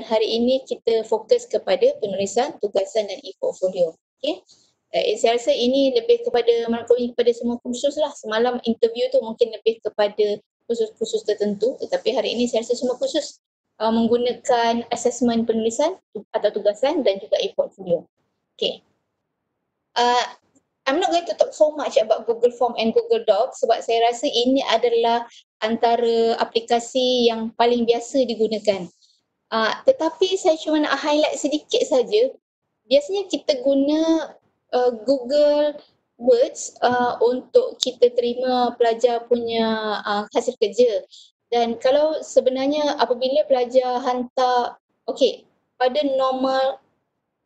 hari ini kita fokus kepada penulisan tugasan dan e-portfolio. Okay. Saya rasa ini lebih kepada merangkumi kepada semua kursus lah. Semalam interview tu mungkin lebih kepada kursus-kursus tertentu, tetapi hari ini saya rasa semua kursus menggunakan assessment penulisan atau tugasan dan juga e-portfolio. Okay. I'm not going to talk so much about Google Form and Google Docs sebab saya rasa ini adalah antara aplikasi yang paling biasa digunakan. Tetapi saya cuma nak highlight sedikit saja. Biasanya kita guna Google Words untuk kita terima pelajar punya hasil kerja. Dan kalau sebenarnya apabila pelajar hantar,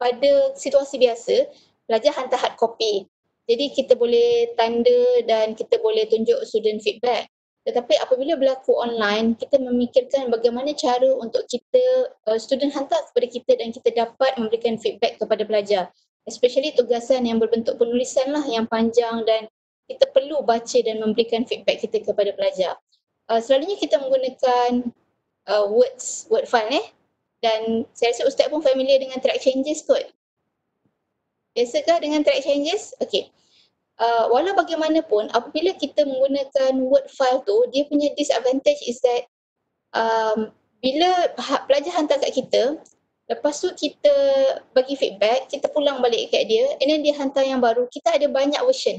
pada situasi biasa, pelajar hantar hard copy. Jadi kita boleh tanda dan kita boleh tunjuk student feedback. Tetapi apabila berlaku online, kita memikirkan bagaimana cara untuk kita, student hantar kepada kita dan kita dapat memberikan feedback kepada pelajar. Especially tugasan yang berbentuk penulisan lah yang panjang dan kita perlu baca dan memberikan feedback kita kepada pelajar. Selalunya kita menggunakan word file dan saya rasa Ustaz pun familiar dengan track changes kot. Biasakah dengan track changes? Okey. Walau bagaimanapun, apabila kita menggunakan word file tu, dia punya disadvantage is that bila pelajar hantar kat kita, lepas tu kita bagi feedback, kita pulang balik kat dia, and then dia hantar yang baru, kita ada banyak version.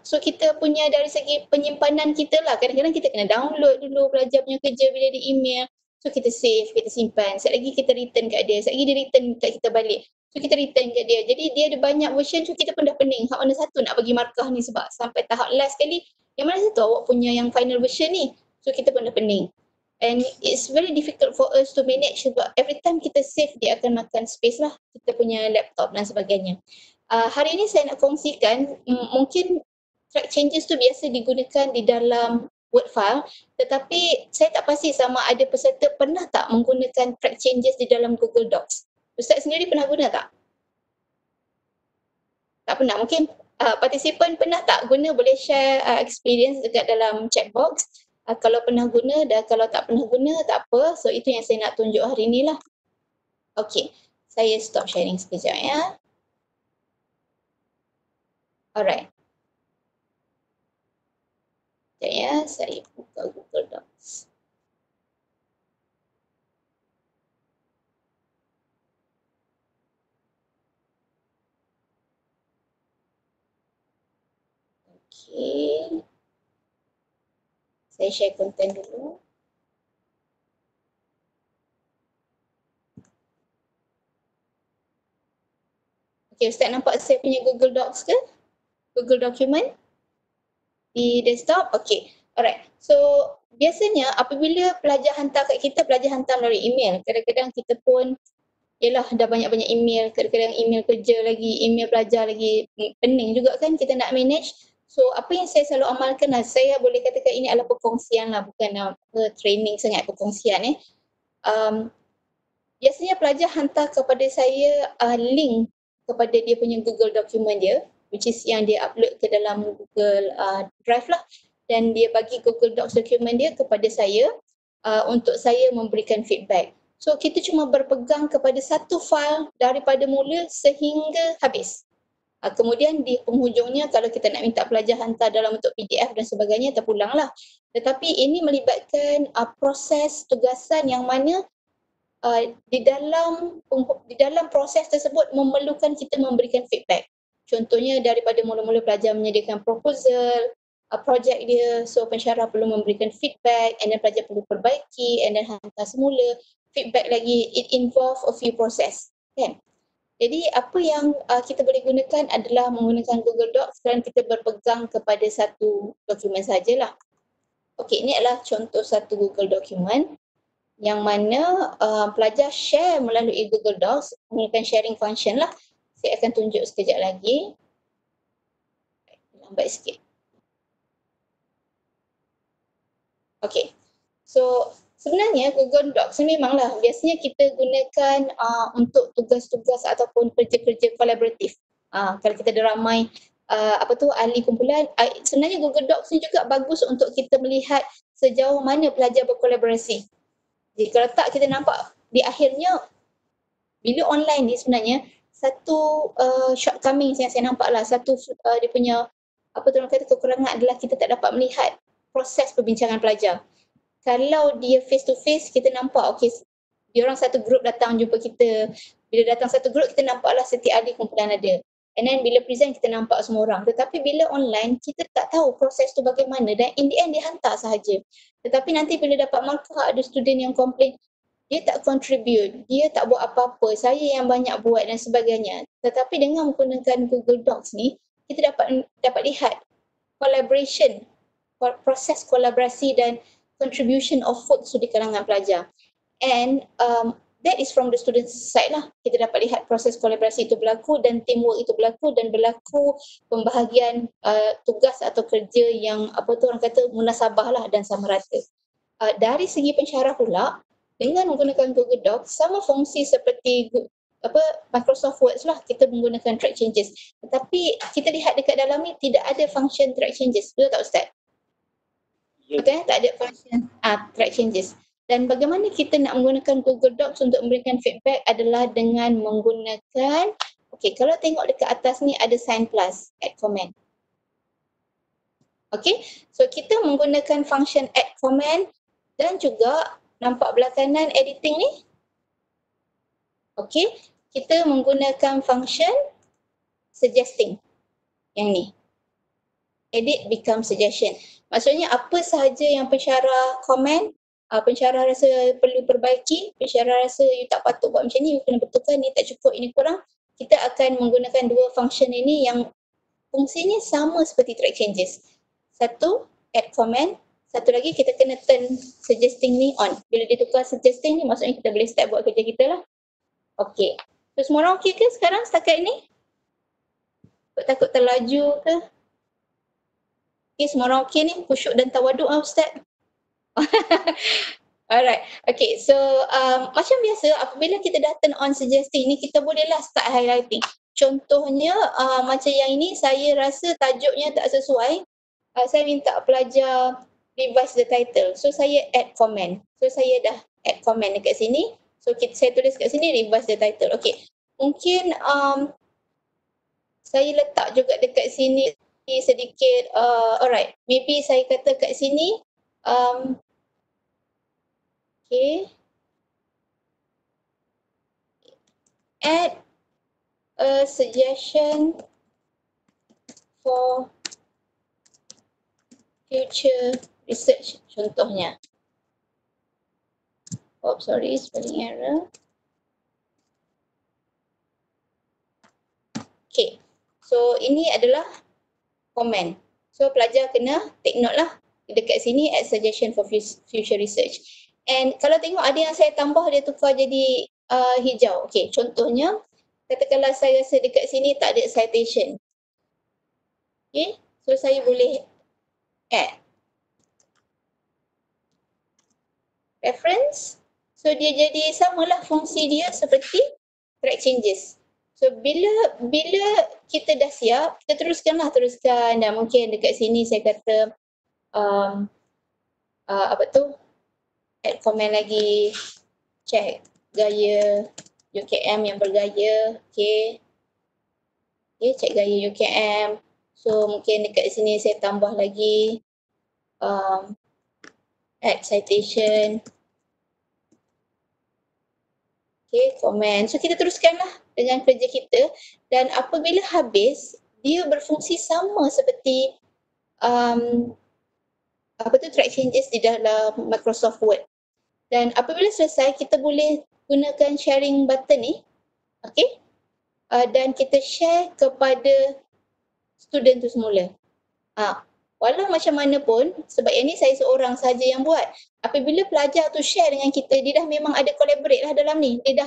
So kita punya dari segi penyimpanan kita lah, kadang-kadang kita kena download dulu pelajar punya kerja bila di email. So kita save, kita simpan, sekejap lagi kita return kat dia, sekejap lagi dia return kat kita balik. So kita return kat dia. Jadi dia ada banyak version, so kita pun dah pening. Hak mana satu nak bagi markah ni sebab sampai tahap last sekali, yang mana satu awak punya yang final version ni. So kita pun dah pening. And it's very difficult for us to manage sebab every time kita save, dia akan makan space lah, kita punya laptop dan sebagainya. Hari ini saya nak kongsikan, mungkin track changes tu biasa digunakan di dalam word file, tetapi saya tak pasti sama ada peserta pernah tak menggunakan track changes di dalam Google Docs. Ustaz sendiri pernah guna tak? Tak pernah. Mungkin partisipan pernah tak guna, boleh share experience dekat dalam chat box. Kalau pernah guna dan kalau tak pernah guna tak apa. So itu yang saya nak tunjuk hari ni lah. Okay, saya stop sharing sekejap ya. Alright. Sekejap ya, saya buka Google Docs. Okay. Saya share konten dulu. Okay, Ustaz nampak saya punya Google Docs ke? Google Document? Di desktop? Okay. Alright. So, biasanya apabila pelajar hantar kat kita, pelajar hantar melalui email. Kadang-kadang kita pun, yelah dah banyak-banyak email. Kadang-kadang email kerja lagi, email pelajar lagi. Pening juga kan kita nak manage. So, apa yang saya selalu amalkan lah, saya boleh katakan ini adalah perkongsian lah, bukan training sangat perkongsian biasanya pelajar hantar kepada saya link kepada dia punya Google document dia, which is yang dia upload ke dalam Google Drive lah, dan dia bagi Google Docs document dia kepada saya untuk saya memberikan feedback. So kita cuma berpegang kepada satu file daripada mula sehingga habis. Kemudian di penghujungnya kalau kita nak minta pelajar hantar dalam bentuk PDF dan sebagainya, terpulanglah. Tetapi ini melibatkan proses tugasan yang mana di dalam proses tersebut memerlukan kita memberikan feedback. Contohnya daripada mula-mula pelajar menyediakan proposal, projek dia, so pensyarah perlu memberikan feedback, and then pelajar perlu perbaiki, and then hantar semula. Feedback lagi, it involve a few process, kan? Jadi apa yang kita boleh gunakan adalah menggunakan Google Docs dan kita berpegang kepada satu dokumen sajalah. Okey, ini adalah contoh satu Google document yang mana pelajar share melalui Google Docs menggunakan sharing function lah. Saya akan tunjuk sekejap lagi. Lambat sikit. Okey. So sebenarnya Google Docs ni memanglah biasanya kita gunakan untuk tugas-tugas ataupun kerja-kerja kolaboratif. Kalau kita ada ramai ahli kumpulan, sebenarnya Google Docs ni juga bagus untuk kita melihat sejauh mana pelajar berkolaborasi. Jadi kalau tak kita nampak di akhirnya bila online ni sebenarnya satu shortcoming yang saya nampak lah, satu dia punya apa tu orang kata kekurangan adalah kita tak dapat melihat proses perbincangan pelajar. Kalau dia face to face kita nampak okey dia orang satu grup datang jumpa kita. Bila datang satu grup kita nampaklah setiap ada kumpulan ada. And then bila present kita nampak semua orang. Tetapi bila online kita tak tahu proses tu bagaimana dan in the end dia hantar sahaja. Tetapi nanti bila dapat markah ada student yang komplain dia tak contribute, dia tak buat apa-apa, saya yang banyak buat dan sebagainya. Tetapi dengan menggunakan Google Docs ni, kita dapat lihat collaboration, proses kolaborasi dan contribution of folks di kalangan pelajar. And that is from the student side lah. Kita dapat lihat proses kolaborasi itu berlaku dan teamwork itu berlaku dan berlaku pembahagian tugas atau kerja yang apa tu orang kata munasabah lah dan sama rata. Dari segi pensyarah pula, dengan menggunakan Google Docs sama fungsi seperti Microsoft Word lah, kita menggunakan track changes. Tetapi kita lihat dekat dalam ni tidak ada function track changes. Betul tak Ustaz? Betul tak ada function track changes. Dan bagaimana kita nak menggunakan Google Docs untuk memberikan feedback adalah dengan menggunakan kalau tengok dekat atas ni ada sign plus, add comment. So kita menggunakan function add comment dan juga nampak belah kanan editing ni. Kita menggunakan function suggesting. Yang ni. Edit become suggestion. Maksudnya apa sahaja yang pensyarah komen, pensyarah rasa perlu perbaiki, pensyarah rasa you tak patut buat macam ni, you kena betulkan, ni tak cukup, ini kurang. Kita akan menggunakan dua function ini yang fungsinya sama seperti track changes. Satu, add comment. Satu lagi kita kena turn suggesting ni on. Bila dia tukar suggesting ni maksudnya kita boleh start buat kerja kita lah. So semua orang okey ke sekarang setakat ni? Takut terlaju ke? Semua orang okey ni? Khusyuk dan tawaduk lah Ustaz. Alright. So macam biasa apabila kita dah turn on suggesting ni kita bolehlah start highlighting. Contohnya macam yang ini saya rasa tajuknya tak sesuai. Saya minta pelajar revise the title. So saya add comment. So saya dah add comment dekat sini. So saya tulis kat sini revise the title. Mungkin saya letak juga dekat sini sedikit alright. Maybe saya kata kat sini add a suggestion for future research contohnya. Sorry, spelling error. So ini adalah komen. So pelajar kena take note lah dekat sini add suggestion for future research. And kalau tengok ada yang saya tambah dia tukar jadi hijau. Contohnya katakanlah saya rasa dekat sini tak ada citation. So saya boleh add reference. So dia jadi samalah fungsi dia seperti track changes. So bila kita dah siap, kita teruskan dan mungkin dekat sini saya kata add comment lagi, check gaya UKM yang bergaya. Check gaya UKM. So mungkin dekat sini saya tambah lagi add citation. Komen. So kita teruskanlah dengan kerja kita dan apabila habis dia berfungsi sama seperti track changes di dalam Microsoft Word. Dan apabila selesai kita boleh gunakan sharing button ni. Dan kita share kepada student tu semula. Walau macam mana pun, sebab yang ni saya seorang saja yang buat. Apabila pelajar tu share dengan kita, dia dah memang ada collaborate lah dalam ni. Dia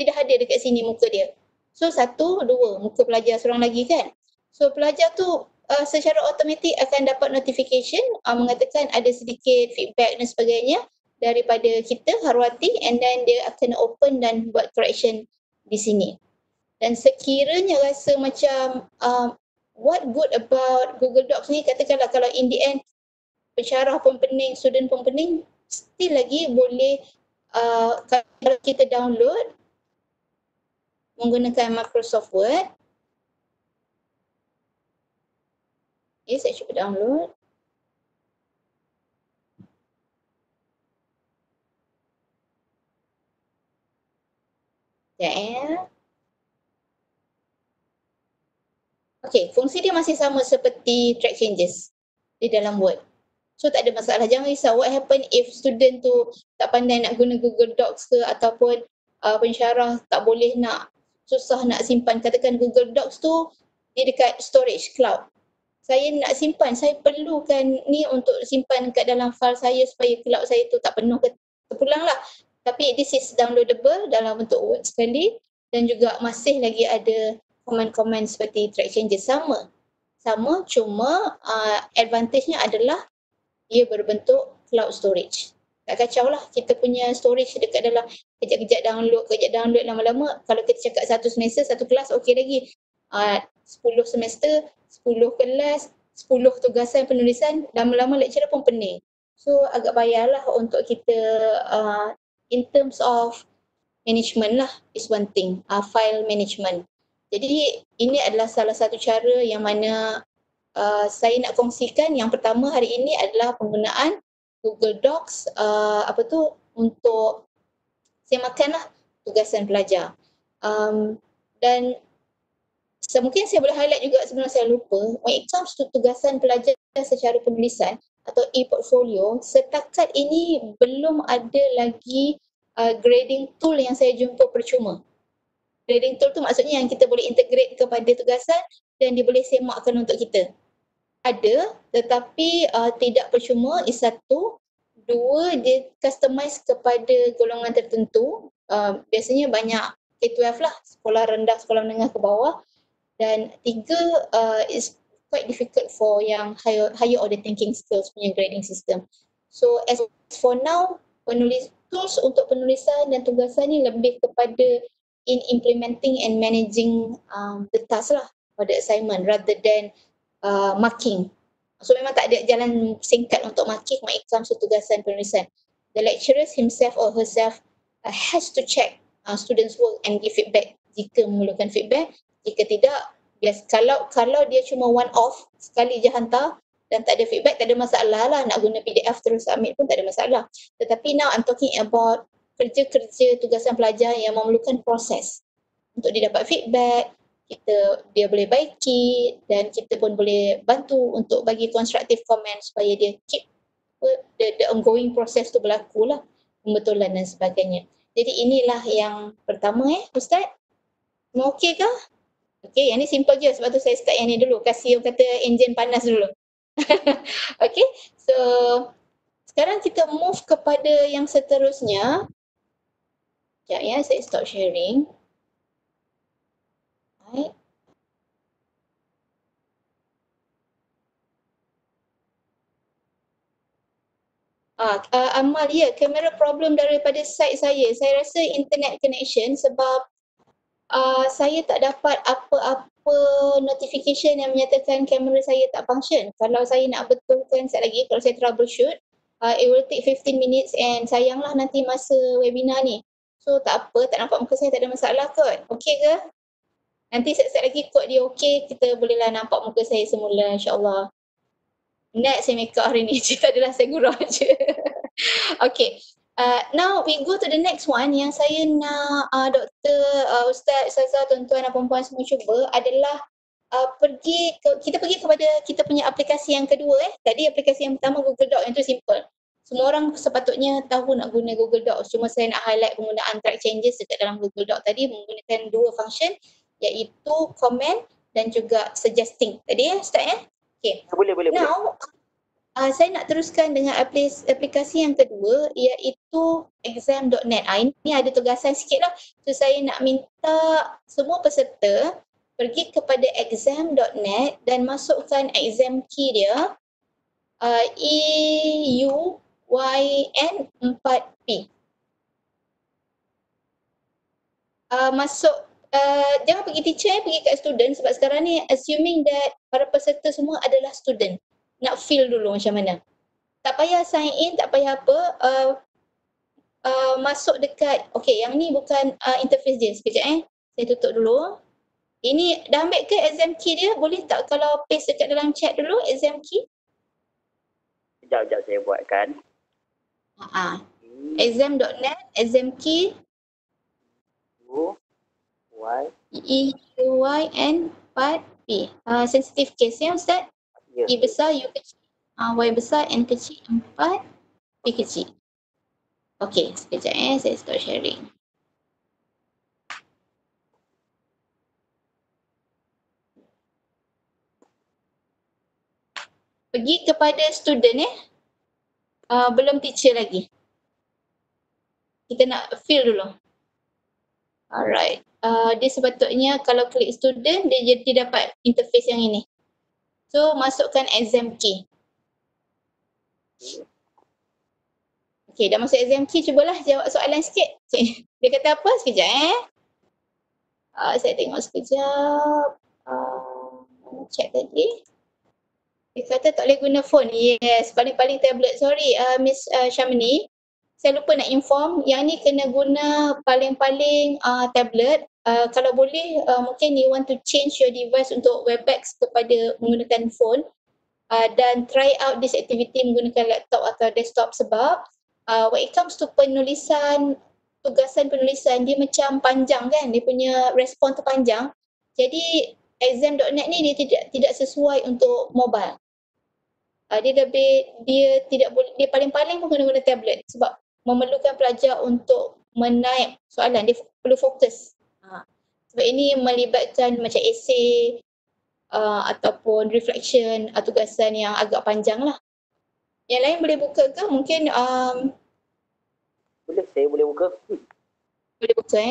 dah ada dekat sini muka dia. So 1, 2, muka pelajar seorang lagi kan. So pelajar tu secara automatik akan dapat notification mengatakan ada sedikit feedback dan sebagainya daripada kita, Harwati, and then dia akan open dan buat correction di sini. Dan sekiranya rasa macam what good about Google Docs ni, katakanlah kalau in the end pensyarah pun pening, student pun pening, still lagi boleh kalau kita download menggunakan Microsoft Word, saya cuba download. Sekejap. Okey, fungsi dia masih sama seperti track changes di dalam Word. So tak ada masalah. Jangan risau what happen if student tu tak pandai nak guna Google Docs ke ataupun pensyarah tak boleh nak, susah nak simpan. Katakan Google Docs tu dia dekat storage cloud. Saya nak simpan, saya perlukan ni untuk simpan kat dalam file saya supaya cloud saya tu tak penuh ke terpulang lah. Tapi this is downloadable dalam bentuk Word sekali dan juga masih lagi ada komen-komen seperti track changes sama. Sama cuma advantage-nya adalah dia berbentuk cloud storage. Tak kacau lah kita punya storage dekat dalam kejap-kejap download lama-lama. Kalau kita cakap satu semester, satu kelas okey lagi. 10 semester, 10 kelas, 10 tugasan penulisan, lama-lama lecturer pun pening. So agak payahlah untuk kita in terms of management lah is one thing, file management. Jadi ini adalah salah satu cara yang mana saya nak kongsikan. Yang pertama hari ini adalah penggunaan Google Docs untuk semakanlah tugasan pelajar. Dan mungkin saya boleh highlight juga sebelum saya lupa, when it comes to tugasan pelajar secara penulisan atau e-portfolio, setakat ini belum ada lagi grading tool yang saya jumpa percuma. Grading tool tu maksudnya yang kita boleh integrate kepada tugasan dan dia boleh semakkan untuk kita. Ada, tetapi tidak percuma, is satu. Dua, dia customize kepada golongan tertentu. Biasanya banyak K12 lah, sekolah rendah, sekolah menengah ke bawah. Dan tiga, is quite difficult for yang higher order thinking skills punya grading system. So as for now, tools untuk penulisan dan tugasan ni lebih kepada in implementing and managing the task lah pada assignment rather than marking. So memang tak ada jalan singkat untuk marking when it comes to tugasan penulisan. The lecturers himself or herself has to check students' work and give feedback jika memerlukan feedback. Jika tidak, kalau dia cuma one off, sekali je hantar dan tak ada feedback, tak ada masalah lah. Nak guna PDF terus submit pun tak ada masalah. Tetapi now I'm talking about kerja-kerja tugasan pelajar yang memerlukan proses untuk dia dapat feedback, dia boleh baiki dan kita pun boleh bantu untuk bagi constructive comment supaya dia keep the ongoing process tu berlaku lah, pembetulan dan sebagainya. Jadi inilah yang pertama Ustaz. Semua okey ke? Okey, yang ni simple je sebab tu saya start yang ni dulu. Kasih orang kata enjin panas dulu. Okey, so sekarang kita move kepada yang seterusnya. Sekejap ya, saya stop sharing. Right. Amal, ya, kamera problem daripada site saya. Saya rasa internet connection sebab saya tak dapat apa-apa notification yang menyatakan kamera saya tak function. Kalau saya nak betulkan sekejap lagi, kalau saya troubleshoot, it will take 15 minutes and sayanglah nanti masa webinar ni. So tak apa, tak nampak muka saya tak ada masalah kot. Okey ke? Nanti sekejap lagi kod dia okey, kita bolehlah nampak muka saya semula insyaAllah. Net saya make up hari ni, cerita adalah saya gurau je. Okay, now we go to the next one yang saya nak Doktor, Ustaz, Ustazah, tuan-tuan dan puan-puan semua cuba adalah kita pergi kepada kita punya aplikasi yang kedua. Tadi aplikasi yang pertama Google Docs, yang tu simple. Semua orang sepatutnya tahu nak guna Google Docs. Cuma saya nak highlight penggunaan track changes dekat dalam Google Docs tadi menggunakan dua function iaitu comment dan juga suggesting. Tadi Ustaz Okay. Boleh. Now, saya nak teruskan dengan aplikasi yang kedua iaitu exam.net. Ini ada tugasan sikit lah. So saya nak minta semua peserta pergi kepada exam.net dan masukkan exam key dia EUYN4P. Masuk, jangan pergi teacher, pergi kat student sebab sekarang ni assuming that para peserta semua adalah student. Nak feel dulu macam mana. Tak payah sign in, tak payah apa. masuk dekat, okay, yang ni bukan interface dia. Sekejap saya tutup dulu. Ini dah ambil ke exam key dia? Boleh tak kalau paste dekat dalam chat dulu exam key? Sekejap saya buatkan. Exam.net, exam key. EUYN 4P. Sensitive case ya Ustaz? Ya. E besar, U kecil, Y besar, N kecil, 4, P kecil. Okay, sekejap saya stop sharing. Pergi kepada student belum teacher lagi. Kita nak fill dulu. Alright. Dia sepatutnya kalau klik student, dia dapat interface yang ini. So, masukkan exam key. Okay, dah masuk exam key, cubalah jawab soalan sikit. Okay. Dia kata apa? Sekejap saya tengok sekejap. Check tadi. Dia kata tak boleh guna phone. Yes, paling-paling tablet. Sorry, Miss Syamini. Saya lupa nak inform, yang ni kena guna paling-paling tablet. Kalau boleh, mungkin you want to change your device untuk Webex kepada menggunakan phone. Dan try out this activity menggunakan laptop atau desktop sebab when it comes to penulisan, tugasan penulisan, dia macam panjang kan, dia punya respon tu panjang. Jadi exam.net ni dia tidak sesuai untuk mobile. Dia paling-paling pun kena guna tablet sebab memerlukan pelajar untuk menaip soalan, dia perlu fokus. Sebab ini melibatkan macam essay ataupun reflection, tugasan yang agak panjang lah. Yang lain boleh buka ke? Mungkin boleh, saya boleh buka. Boleh buka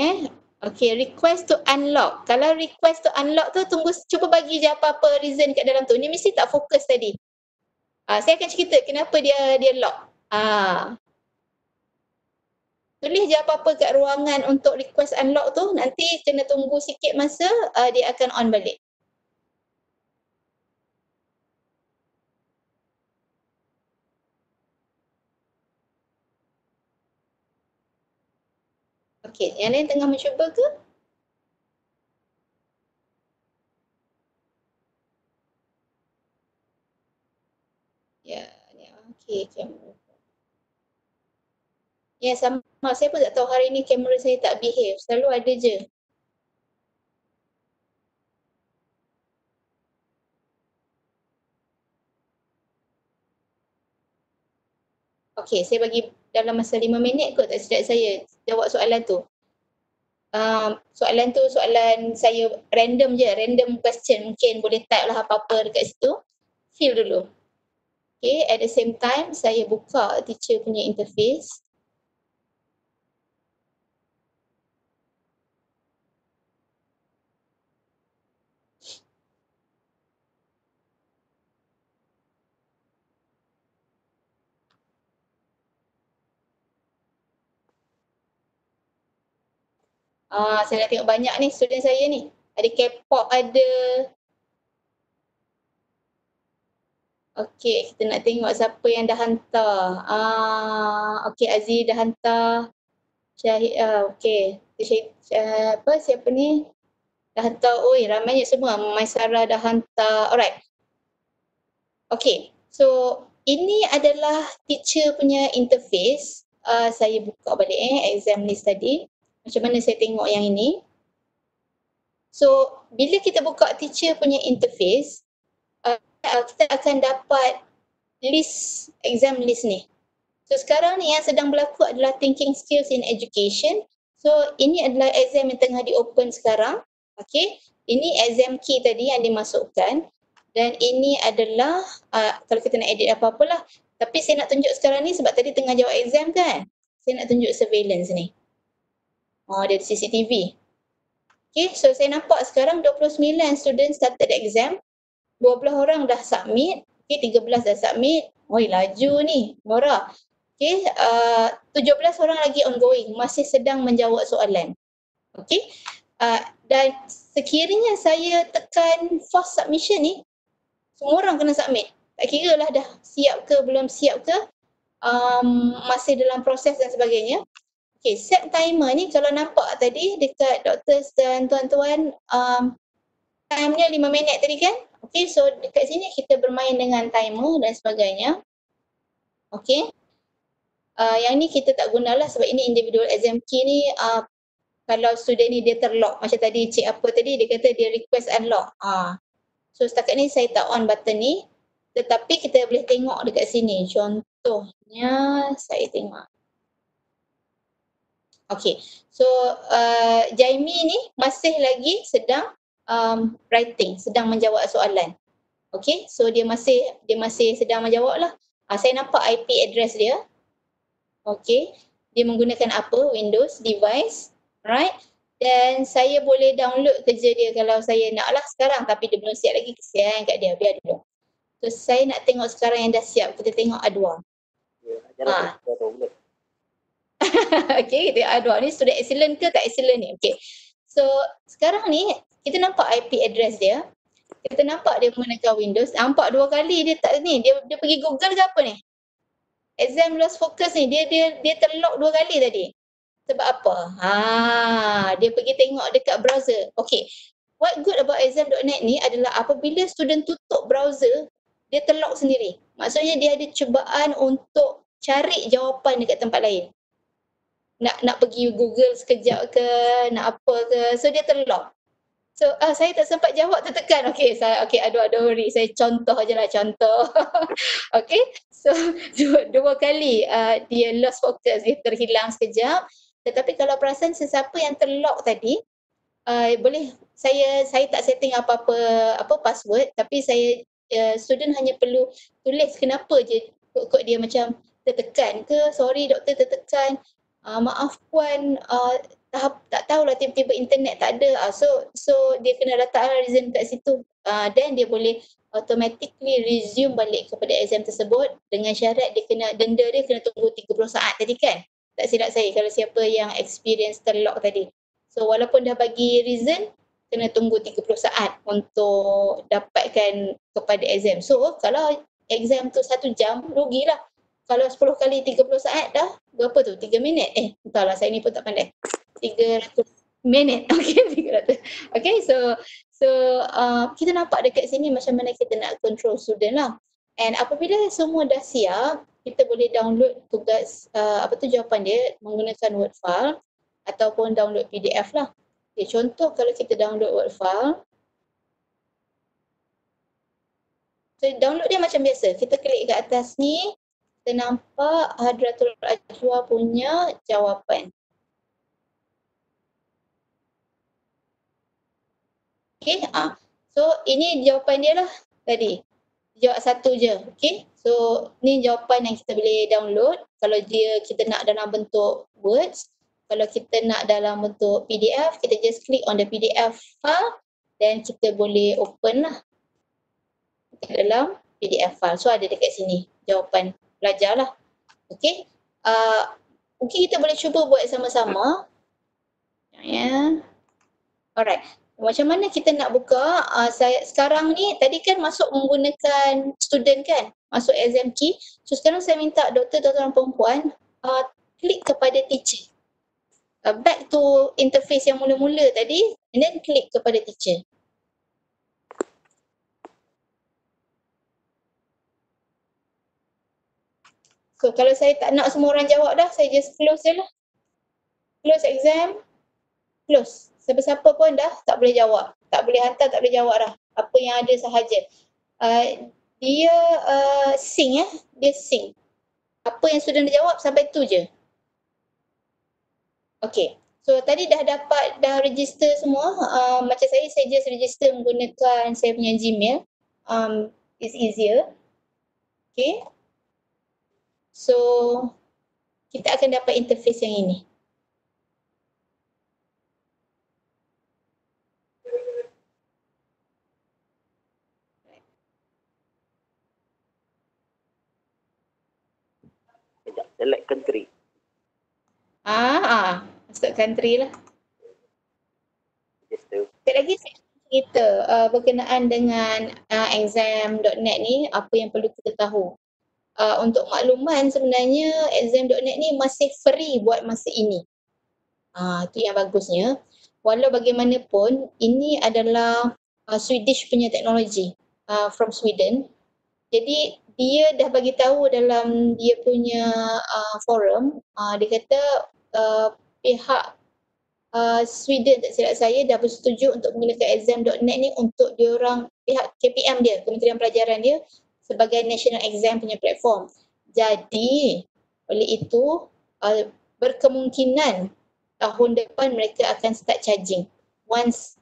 Okay, request to unlock. Kalau request to unlock tu cuba bagi je apa-apa reason kat dalam tu. Ni mesti tak fokus tadi. Saya akan cerita kenapa dia lock. Tulis je apa-apa kat ruangan untuk request unlock tu, nanti kena tunggu sikit masa, dia akan on balik. Okey, yang lain tengah mencuba ke? Ya, okey, kamera. Ya, sama. Saya pun tak tahu hari ni kamera saya tak behave. Selalu ada je. Okey, saya bagi dalam masa 5 minit kot tak silap saya jawab soalan tu. Soalan tu soalan saya random je, random question. Mungkin boleh type lah apa-apa dekat situ. Fill dulu. Okay, at the same time saya buka teacher punya interface. Saya dah tengok banyak ni student saya ni. Ada K-pop, ada. Okey, kita nak tengok siapa yang dah hantar. Okey, Aziz dah hantar. Syahid, okey. Siapa ni? Dah hantar. Oi, ramainya semua. Maisara dah hantar. Alright. Okey, so ini adalah teacher punya interface. Saya buka balik exam list tadi. Macam mana saya tengok yang ini. So, bila kita buka teacher punya interface, kita akan dapat list, exam list ni. So, sekarang ni yang sedang berlaku adalah thinking skills in education. So, ini adalah exam yang tengah di-open sekarang. Okay, ini exam key tadi yang dimasukkan. Dan ini adalah, kalau kita nak edit apa-apalah. Tapi saya nak tunjuk sekarang ni sebab tadi tengah jawab exam kan. Saya nak tunjuk surveillance ni. Dia CCTV. Okay, so saya nampak sekarang 29 student started exam. 12 orang dah submit. Okay, 13 dah submit. Oi, laju ni. Nora. Okay, 17 orang lagi ongoing. Masih sedang menjawab soalan. Okay, dan sekiranya saya tekan fast submission ni, semua orang kena submit. Tak kira lah dah siap ke belum siap ke, masih dalam proses dan sebagainya. Okay, set timer ni kalau nampak tadi dekat doktor dan tuan-tuan, time-nya 5 minit tadi kan? Okay, so dekat sini kita bermain dengan timer dan sebagainya. Okay. Yang ni kita tak gunalah sebab ini individual exam key ni kalau student ni dia terlock macam tadi cik apa tadi dia kata dia request unlock. So setakat ni saya tak on button ni, tetapi kita boleh tengok dekat sini. Contohnya saya tengok. Okay, so Jaimi ni masih lagi sedang writing, sedang menjawab soalan. Okay, so dia masih sedang menjawab lah. Saya nampak IP address dia. Okay, dia menggunakan apa? Windows device, right? Dan saya boleh download kerja dia kalau saya nak lah sekarang, tapi dia belum siap lagi, kesian kat dia, biar dulu. So saya nak tengok sekarang yang dah siap, kita tengok A2. Okay, kita A2 ni student excellent ke tak excellent ni? Okay, so sekarang ni kita nampak IP address dia. Kita nampak dia menggunakan Windows, nampak 2 kali dia tak ni, dia pergi Google ke apa ni? Exam lost focus ni, dia terlock 2 kali tadi. Sebab apa? Dia pergi tengok dekat browser. Okay, what good about exam.net ni adalah apabila student tutup browser, dia terlock sendiri. Maksudnya dia ada cubaan untuk cari jawapan dekat tempat lain. Nak pergi Google sekejap ke, nak apa ke, so dia terlock. So saya tak sempat jawab, tertekan. Okay, aduh worry, saya contoh je lah, contoh. Okay, so 2 kali dia lost focus, dia terhilang sekejap. Tetapi kalau perasan sesiapa yang terlock tadi, boleh saya tak setting apa password, tapi saya student hanya perlu tulis kenapa je kod dia macam tertekan ke, sorry doktor tertekan, maaf puan, tak tahulah tiba-tiba internet tak ada. So dia kena letak reason kat situ. Then dia boleh automatically resume balik kepada exam tersebut dengan syarat denda dia kena tunggu 30 saat tadi kan? Tak silap saya kalau siapa yang experience terlock tadi. So walaupun dah bagi reason, kena tunggu 30 saat untuk dapatkan kepada exam. So kalau exam tu 1 jam, rugilah. Kalau 10 kali 30 saat dah, berapa tu? 3 minit? Entahlah, saya ni pun tak pandai. 300 minit. Okay, 300. Okay, so kita nampak dekat sini macam mana kita nak control student lah. And apabila semua dah siap, kita boleh download tugas, jawapan dia menggunakan Word file ataupun download PDF lah. Okay, contoh kalau kita download Word file, so download dia macam biasa. Kita klik kat atas ni, kita nampak Hadratul Ajwa punya jawapan. Okay, so ini jawapan dia lah tadi. Jawab 1 je, okay. So ni jawapan yang kita boleh download. Kalau kita nak dalam bentuk words, kalau kita nak dalam bentuk PDF, kita just click on the PDF file, then kita boleh open lah dalam PDF file. So ada dekat sini jawapan pelajar lah. Okay, mungkin kita boleh cuba buat sama-sama. Alright, macam mana kita nak buka? Saya sekarang ni tadi kan masuk menggunakan student kan, masuk exam key. So sekarang saya minta doktor tuan-tuan perempuan klik kepada teacher. Back to interface yang mula-mula tadi, and then klik kepada teacher. So kalau saya tak nak semua orang jawab dah, saya just close je lah. Close exam, close. Siapa-siapa pun dah tak boleh jawab. Tak boleh hantar, tak boleh jawab dah. Apa yang ada sahaja. Dia sing dia sing. Apa yang sudah dijawab sampai tu je. Okay. So tadi dah register semua. Macam saya just register menggunakan saya punya Gmail. It's easier. Okay. So kita akan dapat interface yang ini. Select country. Masuk country lah. Register. Sekali lagi saya cerita berkenaan dengan exam.net ni, apa yang perlu kita tahu. untuk makluman sebenarnya exam.net ni masih free buat masa ini. Itu yang bagusnya. Walau bagaimanapun, ini adalah Swedish punya teknologi, from Sweden. Jadi dia dah bagi tahu dalam dia punya forum, dia kata pihak Sweden, tak silap saya, dah bersetuju untuk menggunakan exam.net ni untuk diorang pihak KPM dia, Kementerian Pelajaran dia, sebagai national exam punya platform. Jadi oleh itu berkemungkinan tahun depan mereka akan start charging once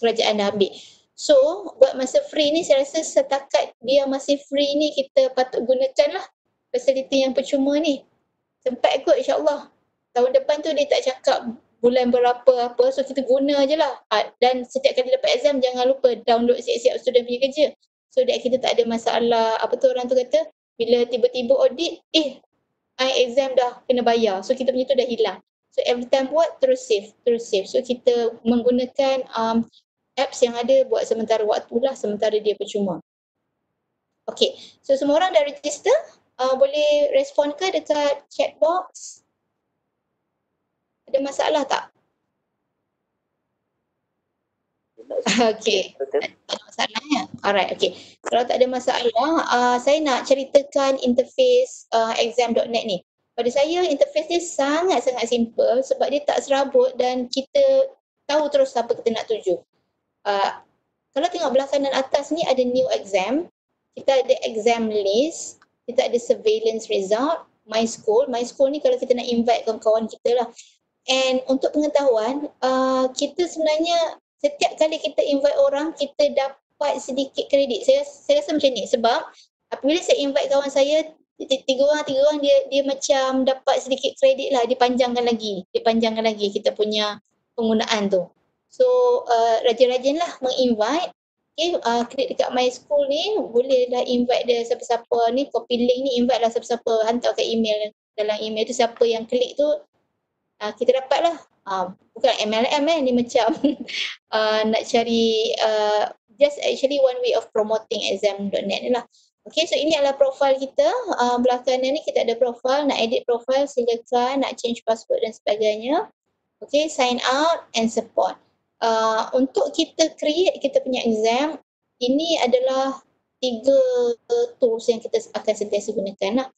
kerajaan dah ambil. So buat masa free ni saya rasa setakat dia masih free ni kita patut gunakan lah fasiliti yang percuma ni. Sempat kot insyaAllah. Tahun depan tu dia tak cakap bulan berapa apa, so kita guna je lah. Dan setiap kali dapat exam jangan lupa download siap-siap student punya kerja. So that kita tak ada masalah, apa tu orang tu kata, bila tiba-tiba audit, exam dah kena bayar. So kita punya tu dah hilang. So every time buat terus save. So kita menggunakan apps yang ada buat sementara waktu lah, sementara dia percuma. Okay, so semua orang dah register? Boleh respon ke dekat chat box? Ada masalah tak? Okay, tak ada masalah ya? Alright, okay. Kalau tak ada masalah, saya nak ceritakan interface exam.net ni. Pada saya interface dia sangat-sangat simple sebab dia tak serabut dan kita tahu terus apa kita nak tuju. Kalau tengok belah kanan atas ni ada new exam, kita ada exam list, kita ada surveillance result, my school. My school ni kalau kita nak invite kawan-kawan kita lah. And untuk pengetahuan, kita sebenarnya setiap kali kita invite orang, kita dapat sedikit kredit. Saya rasa macam ni sebab apabila saya invite kawan saya, tiga orang dia macam dapat sedikit kredit lah, dipanjangkan lagi kita punya penggunaan tu. So rajin-rajin lah menginvite. Okay, klik dekat my school ni, boleh lah invite dia siapa-siapa ni, copy link ni, invite lah siapa-siapa, hantar ke email. Dalam email tu siapa yang klik tu, kita dapat lah. Bukan MLM ni macam nak cari, just actually one way of promoting exam.net ni lah. Okay, so ini adalah profile kita. Belah kanan ni kita ada profile, nak edit profile silakan, nak change password dan sebagainya. Okay, sign out and support. Untuk kita create kita punya exam, ini adalah 3 tools yang kita akan sentiasa gunakan lah.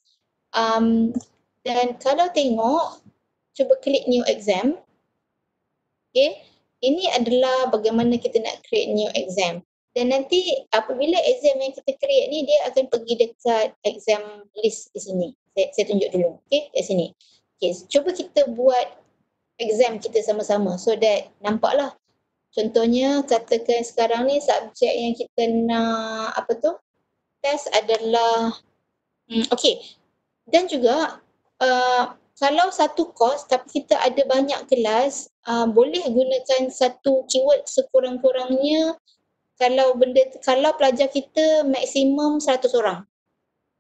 Dan kalau tengok, cuba klik new exam. Okay, ini adalah bagaimana kita nak create new exam. Dan nanti apabila exam yang kita create ni, dia akan pergi dekat exam list di sini. Saya tunjuk dulu, okay, kat sini. Okay, cuba kita buat exam kita sama-sama so that nampaklah. Contohnya katakan sekarang ni subjek yang kita nak test adalah okay. Dan juga kalau satu course tapi kita ada banyak kelas, boleh gunakan satu keyword sekurang-kurangnya. Kalau pelajar kita maksimum 100 orang,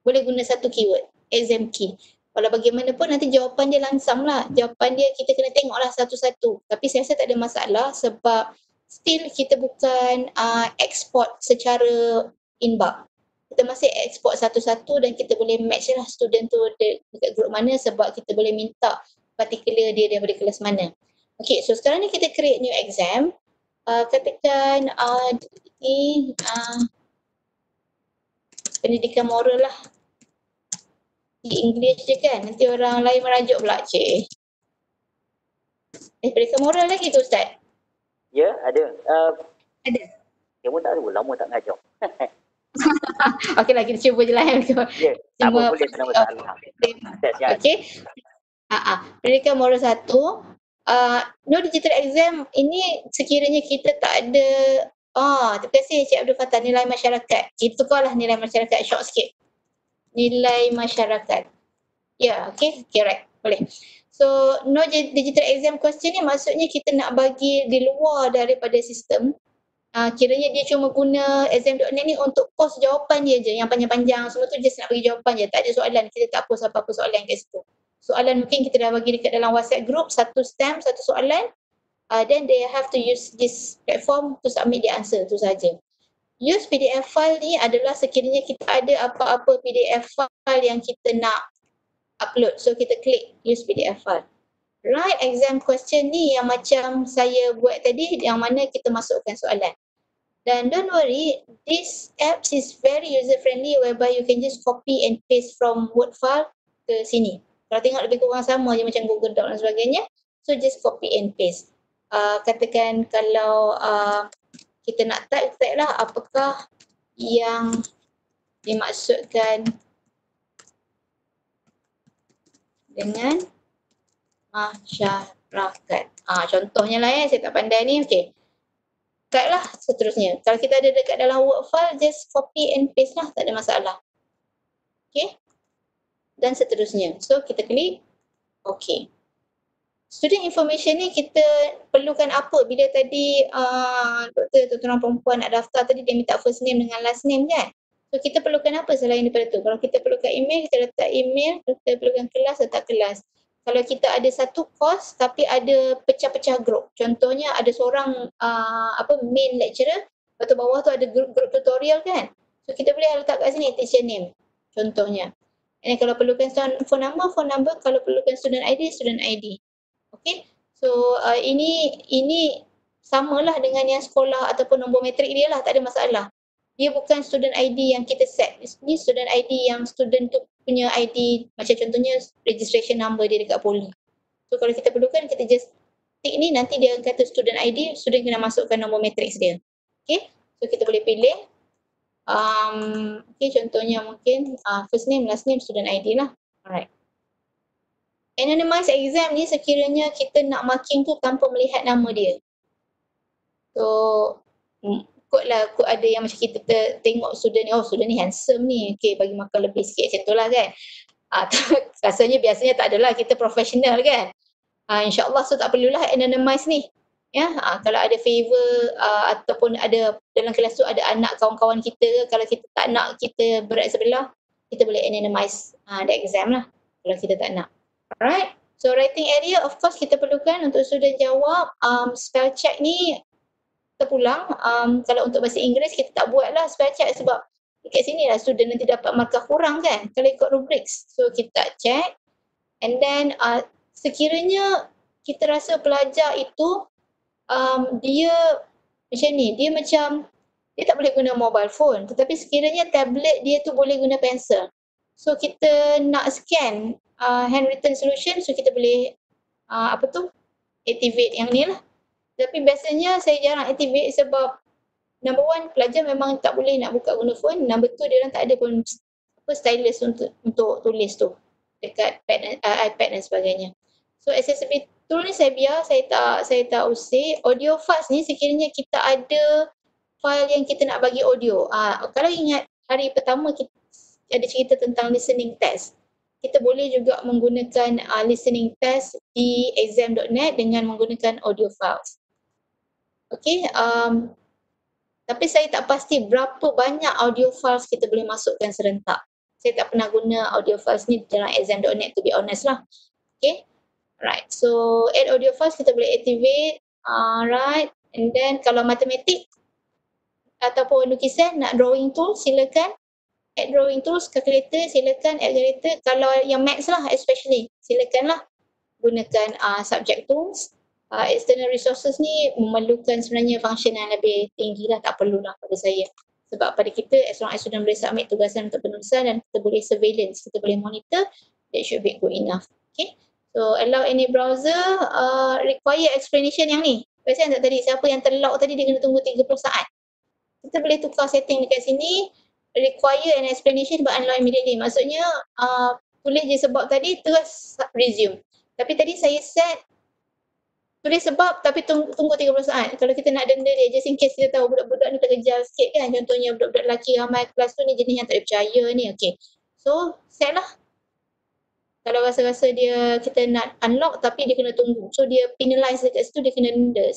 boleh guna satu keyword, exam key. Walau bagaimanapun nanti jawapan dia langsam lah. Jawapan dia kita kena tengoklah satu-satu. Tapi saya rasa tak ada masalah sebab still kita bukan export secara in-bulk. Kita masih export satu-satu dan kita boleh match lah student tu dekat group mana sebab kita boleh minta particular dia daripada kelas mana. Okay, so sekarang ni kita create new exam. Katakan pendidikan moral lah. Di English je kan, nanti orang lain merajuk pula, cik. Pendidikan moral lagi tu Ustaz? Ya, ada. Ada? Saya pun tak tahu, lama tak mengajar. Okey lah, kita cuba je lah. Ya, tak apa, boleh, tak ada masalah. Okey. Pendidikan moral 1. No digital exam ini sekiranya kita tak ada, terima kasih Cik Abdul Fattah, nilai masyarakat. Kita tukarlah nilai masyarakat, short sikit. Nilai masyarakat. Ya, okay, right, boleh. So, no digital exam question ni maksudnya kita nak bagi di luar daripada sistem. Kiranya dia cuma guna exam.net ni untuk post jawapan dia je, yang panjang-panjang semua tu just nak bagi jawapan je, tak ada soalan, kita tak post apa-apa soalan kat situ. Soalan mungkin kita dah bagi dekat dalam WhatsApp group, satu stamp, satu soalan, then they have to use this platform to submit the answer, tu saja. use PDF file ni adalah sekiranya kita ada apa-apa PDF file yang kita nak upload. So kita klik use PDF file. Write exam question ni yang macam saya buat tadi, yang mana kita masukkan soalan. Dan don't worry, this apps is very user friendly whereby you can just copy and paste from Word file ke sini. Kalau tengok lebih kurang sama je macam Google Doc dan sebagainya. So just copy and paste. Katakan kalau kita nak type lah apakah yang dimaksudkan dengan masyarakat. Contohnya lah saya tak pandai ni. Okay. Type lah seterusnya. Kalau kita ada dekat dalam Word file, just copy and paste lah. Tak ada masalah. Okay. Dan seterusnya. So kita klik okay. Student information ni kita perlukan apa? Bila tadi doktor tuan perempuan nak daftar tadi dia minta first name dengan last name kan? So kita perlukan apa selain daripada tu? Kalau kita perlukan email, kita letak email. Kita perlukan kelas, letak kelas. Kalau kita ada satu course tapi ada pecah-pecah group. Contohnya ada seorang main lecturer, lepas tu bawah tu ada group tutorial kan? So kita boleh letak kat sini teacher name contohnya. And kalau perlukan phone number. Kalau perlukan student ID. Okay, so ini samalah dengan yang sekolah ataupun nombor matrik dia lah, tak ada masalah. Dia bukan student ID yang kita set. Ini student ID yang student tu punya ID, macam contohnya registration number dia dekat poli. So kalau kita perlukan, kita just tick ni, nanti dia kata student ID, student kena masukkan nombor matrix dia. Okay, so kita boleh pilih. Okay, contohnya mungkin first name, last name, student ID lah. Alright. Anonymized exam ni sekiranya kita nak marking tu tanpa melihat nama dia. So, kod ada yang macam kita tengok student ni, student ni handsome ni, okay, bagi markah lebih sikit macam tu lah kan. Rasanya biasanya tak adalah, kita profesional kan. InsyaAllah, so tak perlulah anonymize ni. Ya, kalau ada favor ataupun ada dalam kelas tu ada anak kawan-kawan kita, kalau kita tak nak kita berat sebelah, kita boleh anonymize the exam lah kalau kita tak nak. Alright, so writing area of course kita perlukan untuk student jawab. Spell check ni terpulang. Kalau untuk bahasa Inggeris kita tak buat lah spell check sebab dekat sini lah student nanti dapat markah kurang kan kalau ikut rubrics. So kita tak check. And then sekiranya kita rasa pelajar itu dia macam ni, dia tak boleh guna mobile phone, tetapi sekiranya tablet dia tu boleh guna pensel. So kita nak scan handwritten solution, so kita boleh activate yang ni lah. Tapi biasanya saya jarang activate sebab number one, pelajar memang tak boleh nak buka guna phone. Number two, dia orang tak ada pun stylus untuk tulis tu dekat iPad dan sebagainya. So accessibility tool ni saya biar, saya tak usik. Audio files ni sekiranya kita ada file yang kita nak bagi audio. Kalau ingat hari pertama kita ada cerita tentang listening test. Kita boleh juga menggunakan listening test di exam.net dengan menggunakan audio files. Okay, tapi saya tak pasti berapa banyak audio files kita boleh masukkan serentak. Saya tak pernah guna audio files ni dalam exam.net to be honest lah. Okay, right. So add audio files kita boleh activate. Right, and then kalau matematik ataupun lukisan nak drawing tool silakan. Add drawing tools, calculator, silakan add calculator. Kalau yang maths lah especially, silakanlah gunakan subject tools. External resources ni memerlukan sebenarnya function yang lebih tinggi lah, tak perlulah pada saya. Sebab pada kita, as long as student boleh submit tugasan untuk penulisan dan kita boleh surveillance, kita boleh monitor, that should be good enough. Okay, so allow any browser, require explanation yang ni. Biasanya tak tadi, siapa yang terlock tadi dia kena tunggu 30 saat. Kita boleh tukar setting dekat sini, require an explanation but unlock immediately. Maksudnya tulis je sebab tadi terus resume. Tapi tadi saya set tulis sebab tapi tunggu 30 saat. Kalau kita nak denda dia, just in case kita tahu budak-budak ni terkejar sikit kan. Contohnya budak-budak lelaki ramai kelas tu ni jenis yang tak percaya ni. Okay, so set lah. Kalau rasa-rasa dia kita nak unlock tapi dia kena tunggu, so dia penalize dekat situ, dia kena denda.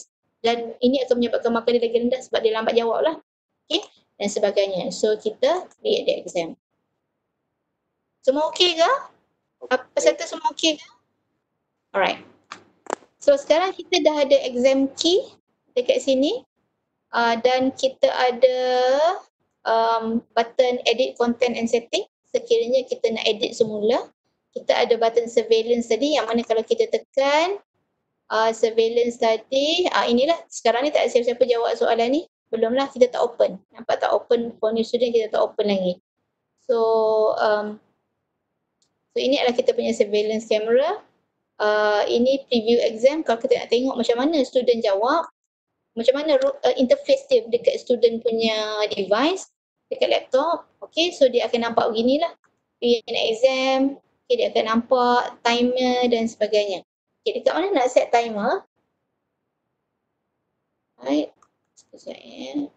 Dan ini akan menyebabkan markah dia lagi rendah sebab dia lambat jawab lah. Okay, dan sebagainya. So kita create the exam. Semua okey ke? Peserta semua okey ke? Alright. So sekarang kita dah ada exam key dekat sini. Dan kita ada button edit content and setting. Sekiranya kita nak edit semula, kita ada button surveillance tadi yang mana kalau kita tekan surveillance tadi, inilah sekarang ni tak ada siapa-siapa jawab soalan ni. Belumlah, kita tak open. Nampak tak open for new student, kita tak open lagi. So ini adalah kita punya surveillance camera. Ini preview exam. Kalau kita nak tengok macam mana student jawab, macam mana interface dia dekat student punya device, dekat laptop. Okay, so dia akan nampak beginilah. Preview exam, okay, dia akan nampak timer dan sebagainya. Okay, dekat mana nak set timer? Right, sekejap ya.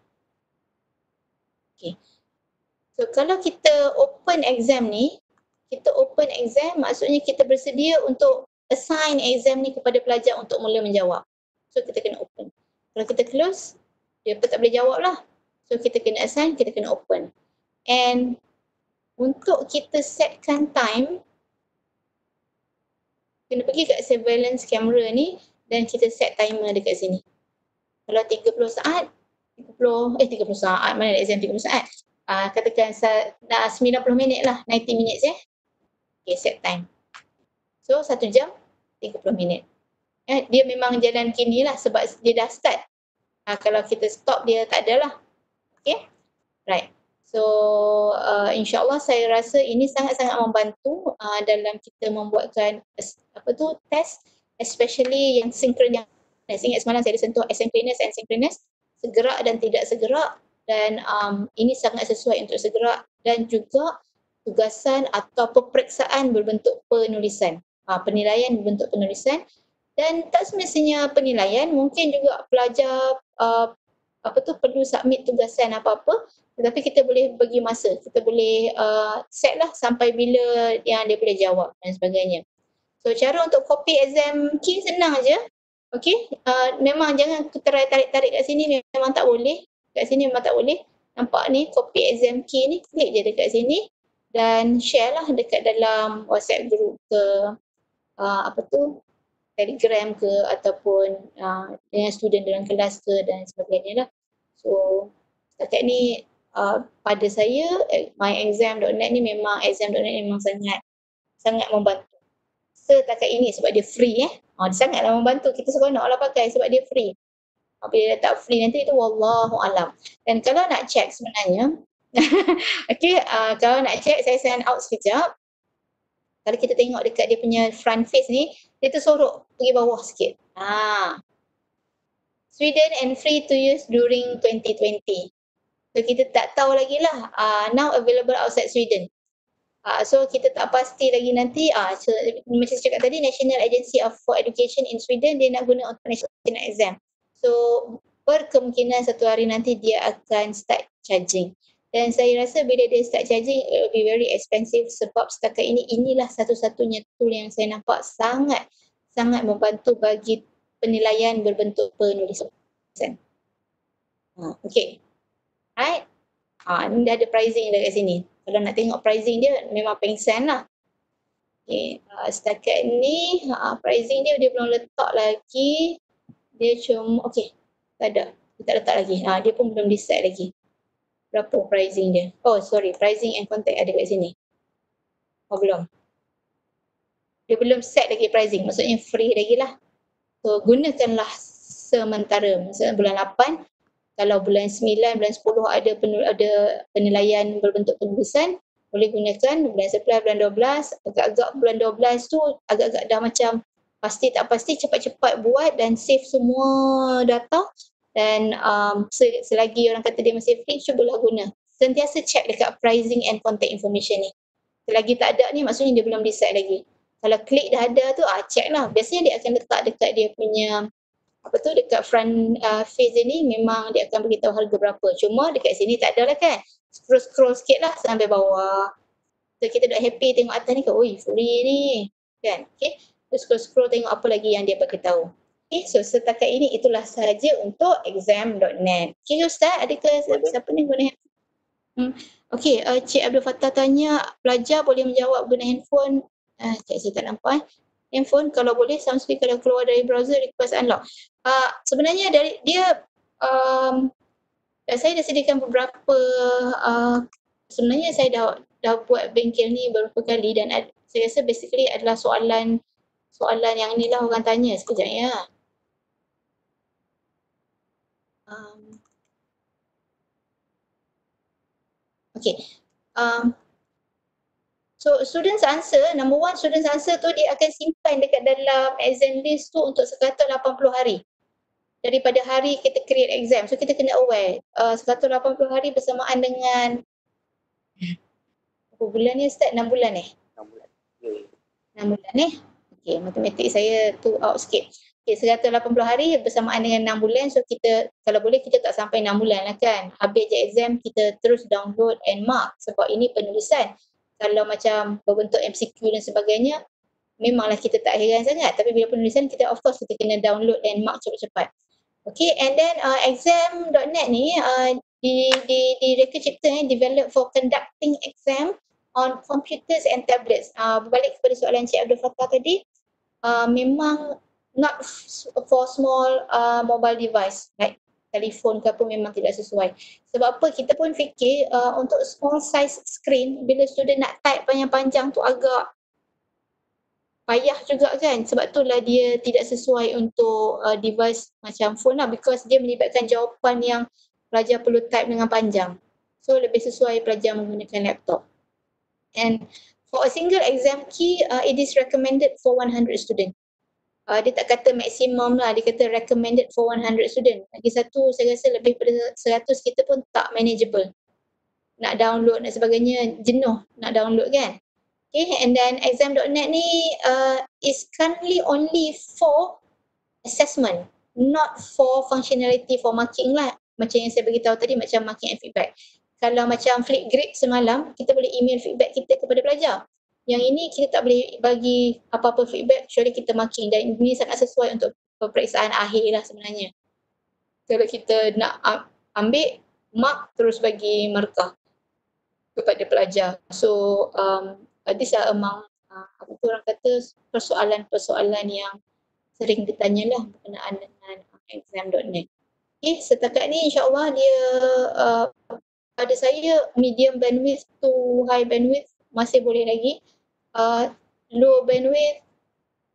Okay. So kalau kita open exam ni, kita open exam maksudnya kita bersedia untuk assign exam ni kepada pelajar untuk mula menjawab. So kita kena open. Kalau kita close, dia pun tak boleh jawab lah. So kita kena assign, kita kena open. And untuk kita setkan time, kena pergi kat surveillance camera ni dan kita set timer dekat sini. Kalau 30 saat, 30 saat, mana ada exam 30 saat? Katakan 90 minit lah, 90 minutes ya. Okay, set time. So 1 jam, 30 minit. Dia memang jalan gini lah sebab dia dah start. Kalau kita stop dia tak ada lah. Okay, right. So insyaAllah saya rasa ini sangat-sangat membantu dalam kita membuatkan test, especially yang synchronous. Ingat semalam saya sentuh asynchronous and synchronous, segerak dan tidak segerak, dan ini sangat sesuai untuk segerak, dan juga tugasan atau peperiksaan berbentuk penulisan. Penilaian berbentuk penulisan, dan tak semestinya penilaian, mungkin juga pelajar perlu submit tugasan apa-apa, tetapi kita boleh bagi masa, kita boleh set lah sampai bila yang dia boleh jawab dan sebagainya. So cara untuk copy exam key senang aja. Okay, memang jangan tarik-tarik kat sini, memang tak boleh. Kat sini memang tak boleh. Nampak ni copy exam key ni, klik je dekat sini dan share lah dekat dalam WhatsApp group ke Telegram ke, ataupun dengan student dalam kelas ke dan sebagainya lah. So setakat ni pada saya myexam.net ni memang sangat membantu. Setakat ini sebab dia free dia sangatlah membantu. Kita seronoklah pakai sebab dia free. Bila tak free nanti itu wallahu alam. Dan kalau nak check sebenarnya okay, kalau nak check saya send out sekejap. Kalau kita tengok dekat dia punya front face ni, dia tersorok pergi bawah sikit. Sweden and free to use during 2020. So kita tak tahu lagi lah. Now available outside Sweden. So kita tak pasti lagi nanti. Macam saya cakap tadi, National Agency for Education in Sweden, dia nak guna untuk national exam. So berkemungkinan satu hari nanti dia akan start charging. Dan saya rasa bila dia start charging, it will be very expensive sebab setakat ini, inilah satu-satunya tool yang saya nampak sangat membantu bagi penilaian berbentuk penulisan. Okay. Right. Ni dah ada pricing dekat sini. Kalau nak tengok pricing dia, memang pengsan lah. Okay. Setakat ni, pricing dia belum letak lagi. Dia cuma, okay. Tak ada. Dia tak letak lagi. Dia pun belum decide lagi. Berapa pricing dia? Oh sorry, pricing and contact ada kat sini. Oh belum. Dia belum set lagi pricing, maksudnya free lagi lah. So gunakanlah sementara. Maksudnya bulan 8, kalau bulan 9, bulan 10 ada penilaian berbentuk penulisan, boleh gunakan. Bulan 11, bulan 12, agak-agak bulan 12 tu agak-agak dah macam pasti tak pasti, cepat-cepat buat dan save semua data. Dan selagi orang kata dia masih free, cubalah guna. Sentiasa check dekat pricing and contact information ni. Selagi tak ada ni, maksudnya dia belum decide lagi. Kalau klik dah ada tu, check lah. Biasanya dia akan letak dekat dia punya, dekat front face dia ni, memang dia akan beritahu harga berapa. Cuma dekat sini tak ada lah kan. Scroll sikit lah sampai bawah. So kita dah happy tengok atas ni, oi free ni. Kan? Okay. So scroll tengok apa lagi yang dia bagi tahu. Okay, so setakat ini itulah sahaja untuk exam.net. Okay Ustaz, adakah siapa ni guna handphone? Okay, Cik Abdul Fattah tanya, pelajar boleh menjawab guna handphone? Cik saya tak nampak handphone, kalau boleh sound speaker dah keluar dari browser, request unlock. Sebenarnya dari dia Dan saya dah sediakan beberapa, sebenarnya saya dah buat bengkel ni beberapa kali dan saya rasa basically adalah soalan yang inilah orang tanya. Sekejap ya. Um, okay. So students answer, number one students answer tu dia akan simpan dekat dalam exam list tu untuk 180 hari. Daripada hari kita create exam. So kita kena aware 180 hari bersamaan dengan berapa bulan ni start? 6 bulan 6 bulan. Ya. 6 bulan Okay, matematik saya tu out sikit. Okay, 180 hari bersamaan dengan 6 bulan. So kita, kalau boleh kita tak sampai 6 bulan lah kan. Habis je exam kita terus download and mark sebab ini penulisan. Kalau macam berbentuk MCQ dan sebagainya, memanglah kita tak heran sangat. Tapi bila penulisan kita of course kita kena download and mark cepat-cepat. Okay, and then exam.net ni Reka Cipta develop for conducting exam on computers and tablets. Berbalik kepada soalan Cik Abdul Fattah tadi, memang not for small mobile device like telefon ke apa memang tidak sesuai. Sebab apa, kita pun fikir untuk small size screen bila student nak type panjang-panjang tu agak payah juga kan, sebab itulah dia tidak sesuai untuk device macam phone lah, because dia melibatkan jawapan yang pelajar perlu type dengan panjang. So lebih sesuai pelajar menggunakan laptop. And for a single exam key, it is recommended for 100 student. Dia tak kata maksimum lah, dia kata recommended for 100 student. Lagi satu, saya rasa lebih pada 100 kita pun tak manageable. Nak download dan sebagainya, jenuh nak download kan. Okay, and then exam.net ni is currently only for assessment, not for functionality for marking lah. Macam yang saya beritahu tadi, macam marking and feedback. Kalau macam Flipgrid semalam, kita boleh email feedback kita kepada pelajar. Yang ini kita tak boleh bagi apa-apa feedback kecuali kita marking, dan ini sangat sesuai untuk peperiksaan akhir lah sebenarnya. Kalau kita nak ambil mark terus bagi markah kepada pelajar. So these are among apa tu orang kata persoalan-persoalan yang sering ditanya lah berkenaan dengan exam.net. Okay, setakat ni insyaAllah dia pada saya medium bandwidth to high bandwidth masih boleh lagi. Low bandwidth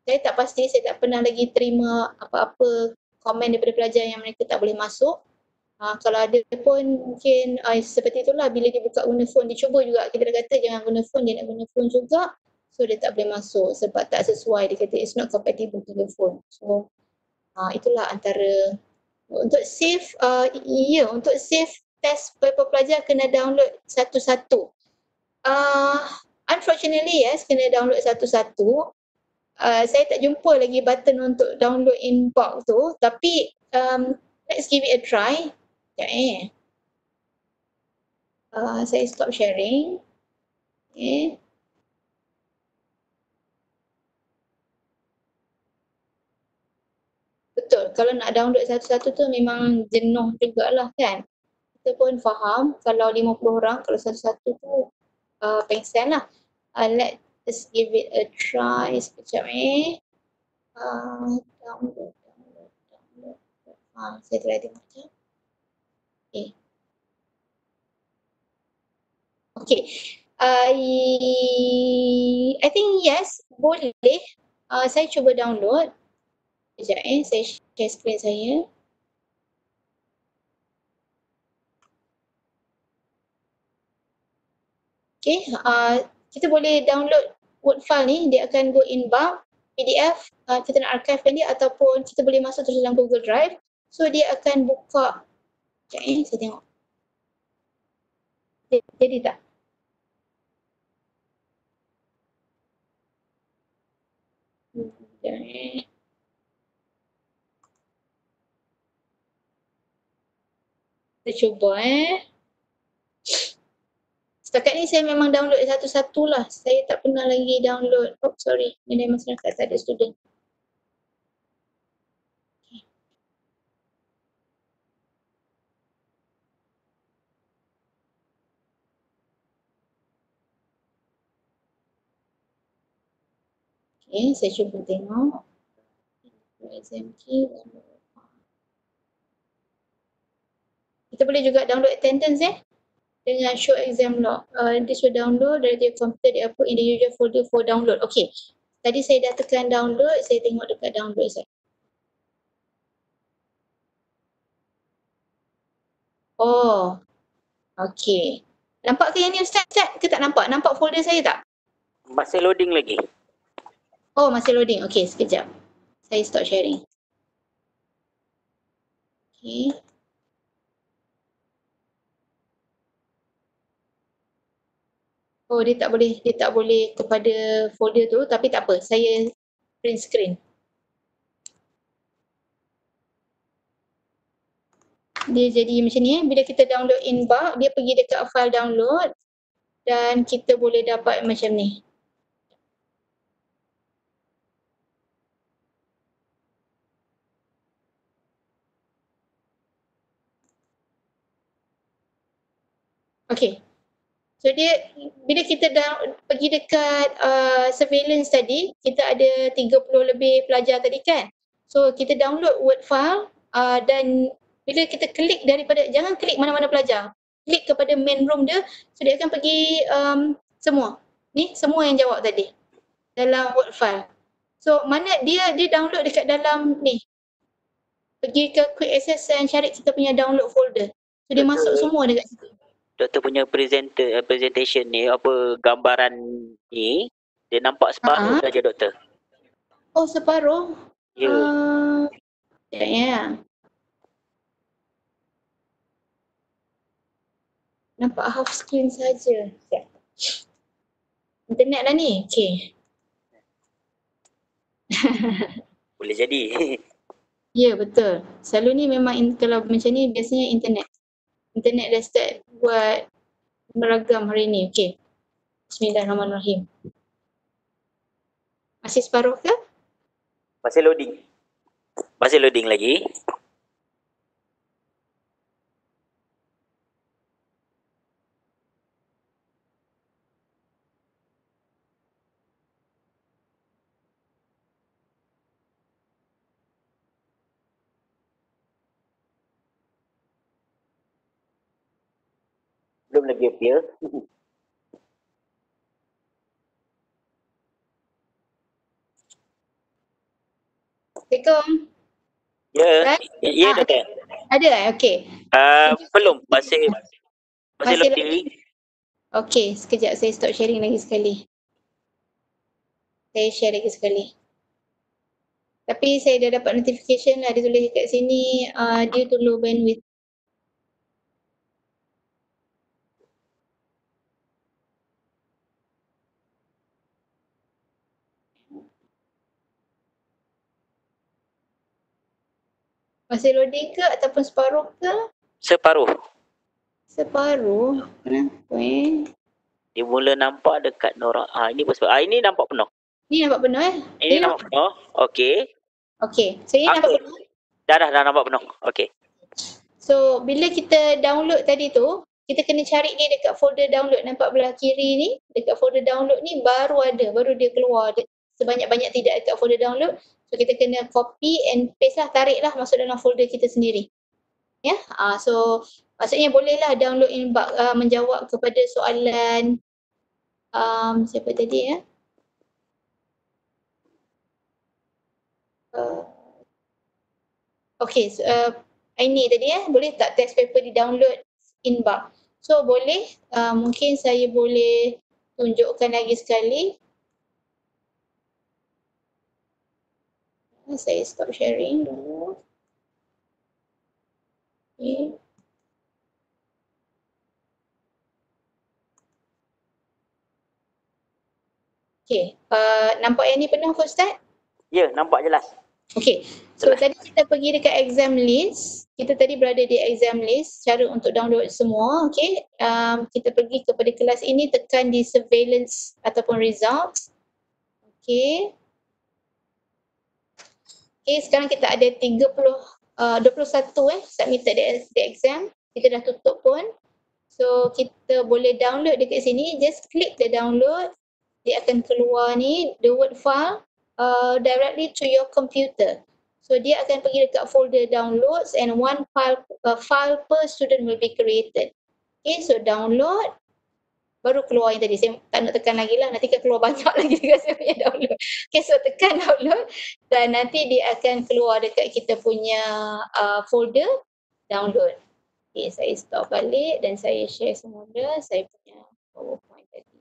saya tak pasti, saya tak pernah lagi terima apa-apa komen daripada pelajar yang mereka tak boleh masuk. Kalau ada pun mungkin seperti itulah, bila dia buka guna phone, dia cuba juga, kita dah kata jangan guna phone, dia nak guna phone juga, so dia tak boleh masuk sebab tak sesuai, dia kata it's not compatible to the phone. So itulah antara untuk save, untuk save test paper pelajar kena download satu-satu. Unfortunately yes, kena download satu-satu. Saya tak jumpa lagi button untuk download in bulk tu, tapi let's give it a try. Sekejap saya stop sharing. Okay. Betul, kalau nak download satu-satu tu memang jenuh jugalah kan. Kita pun faham kalau 50 orang, kalau satu-satu tu pengsan lah. Let's give it a try sekejap download. Saya try tengok sekejap. Okay. Okay. I think yes, boleh. Saya cuba download. Sekejap saya share screen saya. Okay, kita boleh download Word file ni, dia akan go in bulk, PDF, kita nak archivekan dia, ataupun kita boleh masuk terus dalam Google Drive. So dia akan buka, sekejap saya tengok. Jadi tak? Kita cuba Setakat ni saya memang download satu-satu lah. Saya tak pernah lagi download. Oh sorry, nilai masyarakat tak ada student. Okay, saya cuba tengok. Exam key. Kita boleh juga download attendance dengan show exam log. This will download dari your computer, di upload in the usual folder for download. Okay. Tadi saya dah tekan download, saya tengok dekat download saya. Oh. Okay. Nampak ke yang ni Ustaz? Ke tak nampak? Nampak folder saya tak? Masih loading lagi. Oh, masih loading. Okay, sekejap. Saya stop sharing. Okay. Oh, dia tak boleh kepada folder tu, tapi tak apa. Saya print screen. Dia jadi macam ni bila kita download inbox, dia pergi dekat file download dan kita boleh dapat macam ni. Okay. So dia bila kita dah pergi dekat surveillance tadi, kita ada 30 lebih pelajar tadi kan. So kita download Word file dan bila kita klik daripada, jangan klik mana-mana pelajar. Klik kepada main room dia, so dia akan pergi semua. Ni semua yang jawab tadi dalam Word file. So mana dia download dekat dalam ni. Pergi ke quick access and cari kita punya download folder. So dia masuk semua dekat situ. Doktor punya presentation ni, apa gambaran ni, dia nampak separuh saja doktor. Oh, separuh? Ya. Ya. Nampak half screen saja. Internet lah ni. Okay. Boleh jadi. Ya, betul. Selalu ni memang kalau macam ni biasanya internet. Internet dah start buat meragam hari ni. Okay. Bismillahirrahmanirrahim. Masih separuh ke? Masih loading. Masih loading lagi. Belum lagi appear. Assalamualaikum. Ya, ya doktor. Ada okey. Belum, masih loading. Okey, sekejap saya stop sharing lagi sekali. Saya share lagi sekali. Tapi saya dah dapat notification lah, dia tulis kat sini due to low bandwidth. Masih loading ke ataupun separuh ke? Separuh. Separuh? Kenapa Dia mula nampak dekat Nora. Ini ini nampak penuh. Ni nampak penuh Ini nampak penuh. Okey. Okey. So ini nampak penuh? Dah nampak penuh. Okey. So bila kita download tadi tu, kita kena cari ni dekat folder download. Nampak belah kiri ni, dekat folder download ni baru dia keluar. Sebanyak-banyak tidak dekat folder download. So kita kena copy and paste lah, tarik lah masuk dalam folder kita sendiri. Ya, so maksudnya bolehlah download inbox menjawab kepada soalan siapa tadi ya? Okay, ini tadi boleh tak test paper di download inbox? So boleh, mungkin saya boleh tunjukkan lagi sekali. Saya stop sharing dulu. Okay. Okay, nampak yang ni penuh ke Ustaz? Ya, nampak jelas. Okay, so tadi kita pergi dekat exam list. Kita tadi berada di exam list, cara untuk download semua. Okay, kita pergi kepada kelas ini, tekan di surveillance ataupun results. Okay. Okay, sekarang kita ada 21 submitted the exam. Kita dah tutup pun. So kita boleh download dekat sini, just click the download. Dia akan keluar ni, the Word file directly to your computer. So dia akan pergi dekat folder downloads and one file per student will be created. Okay, so download, baru keluar yang tadi. Saya tak nak tekan lagi lah, nanti kan keluar banyak lagi dekat saya punya download. Okay, so tekan download dan nanti dia akan keluar dekat kita punya folder download. Okay, saya stop balik dan saya share semula saya punya PowerPoint tadi.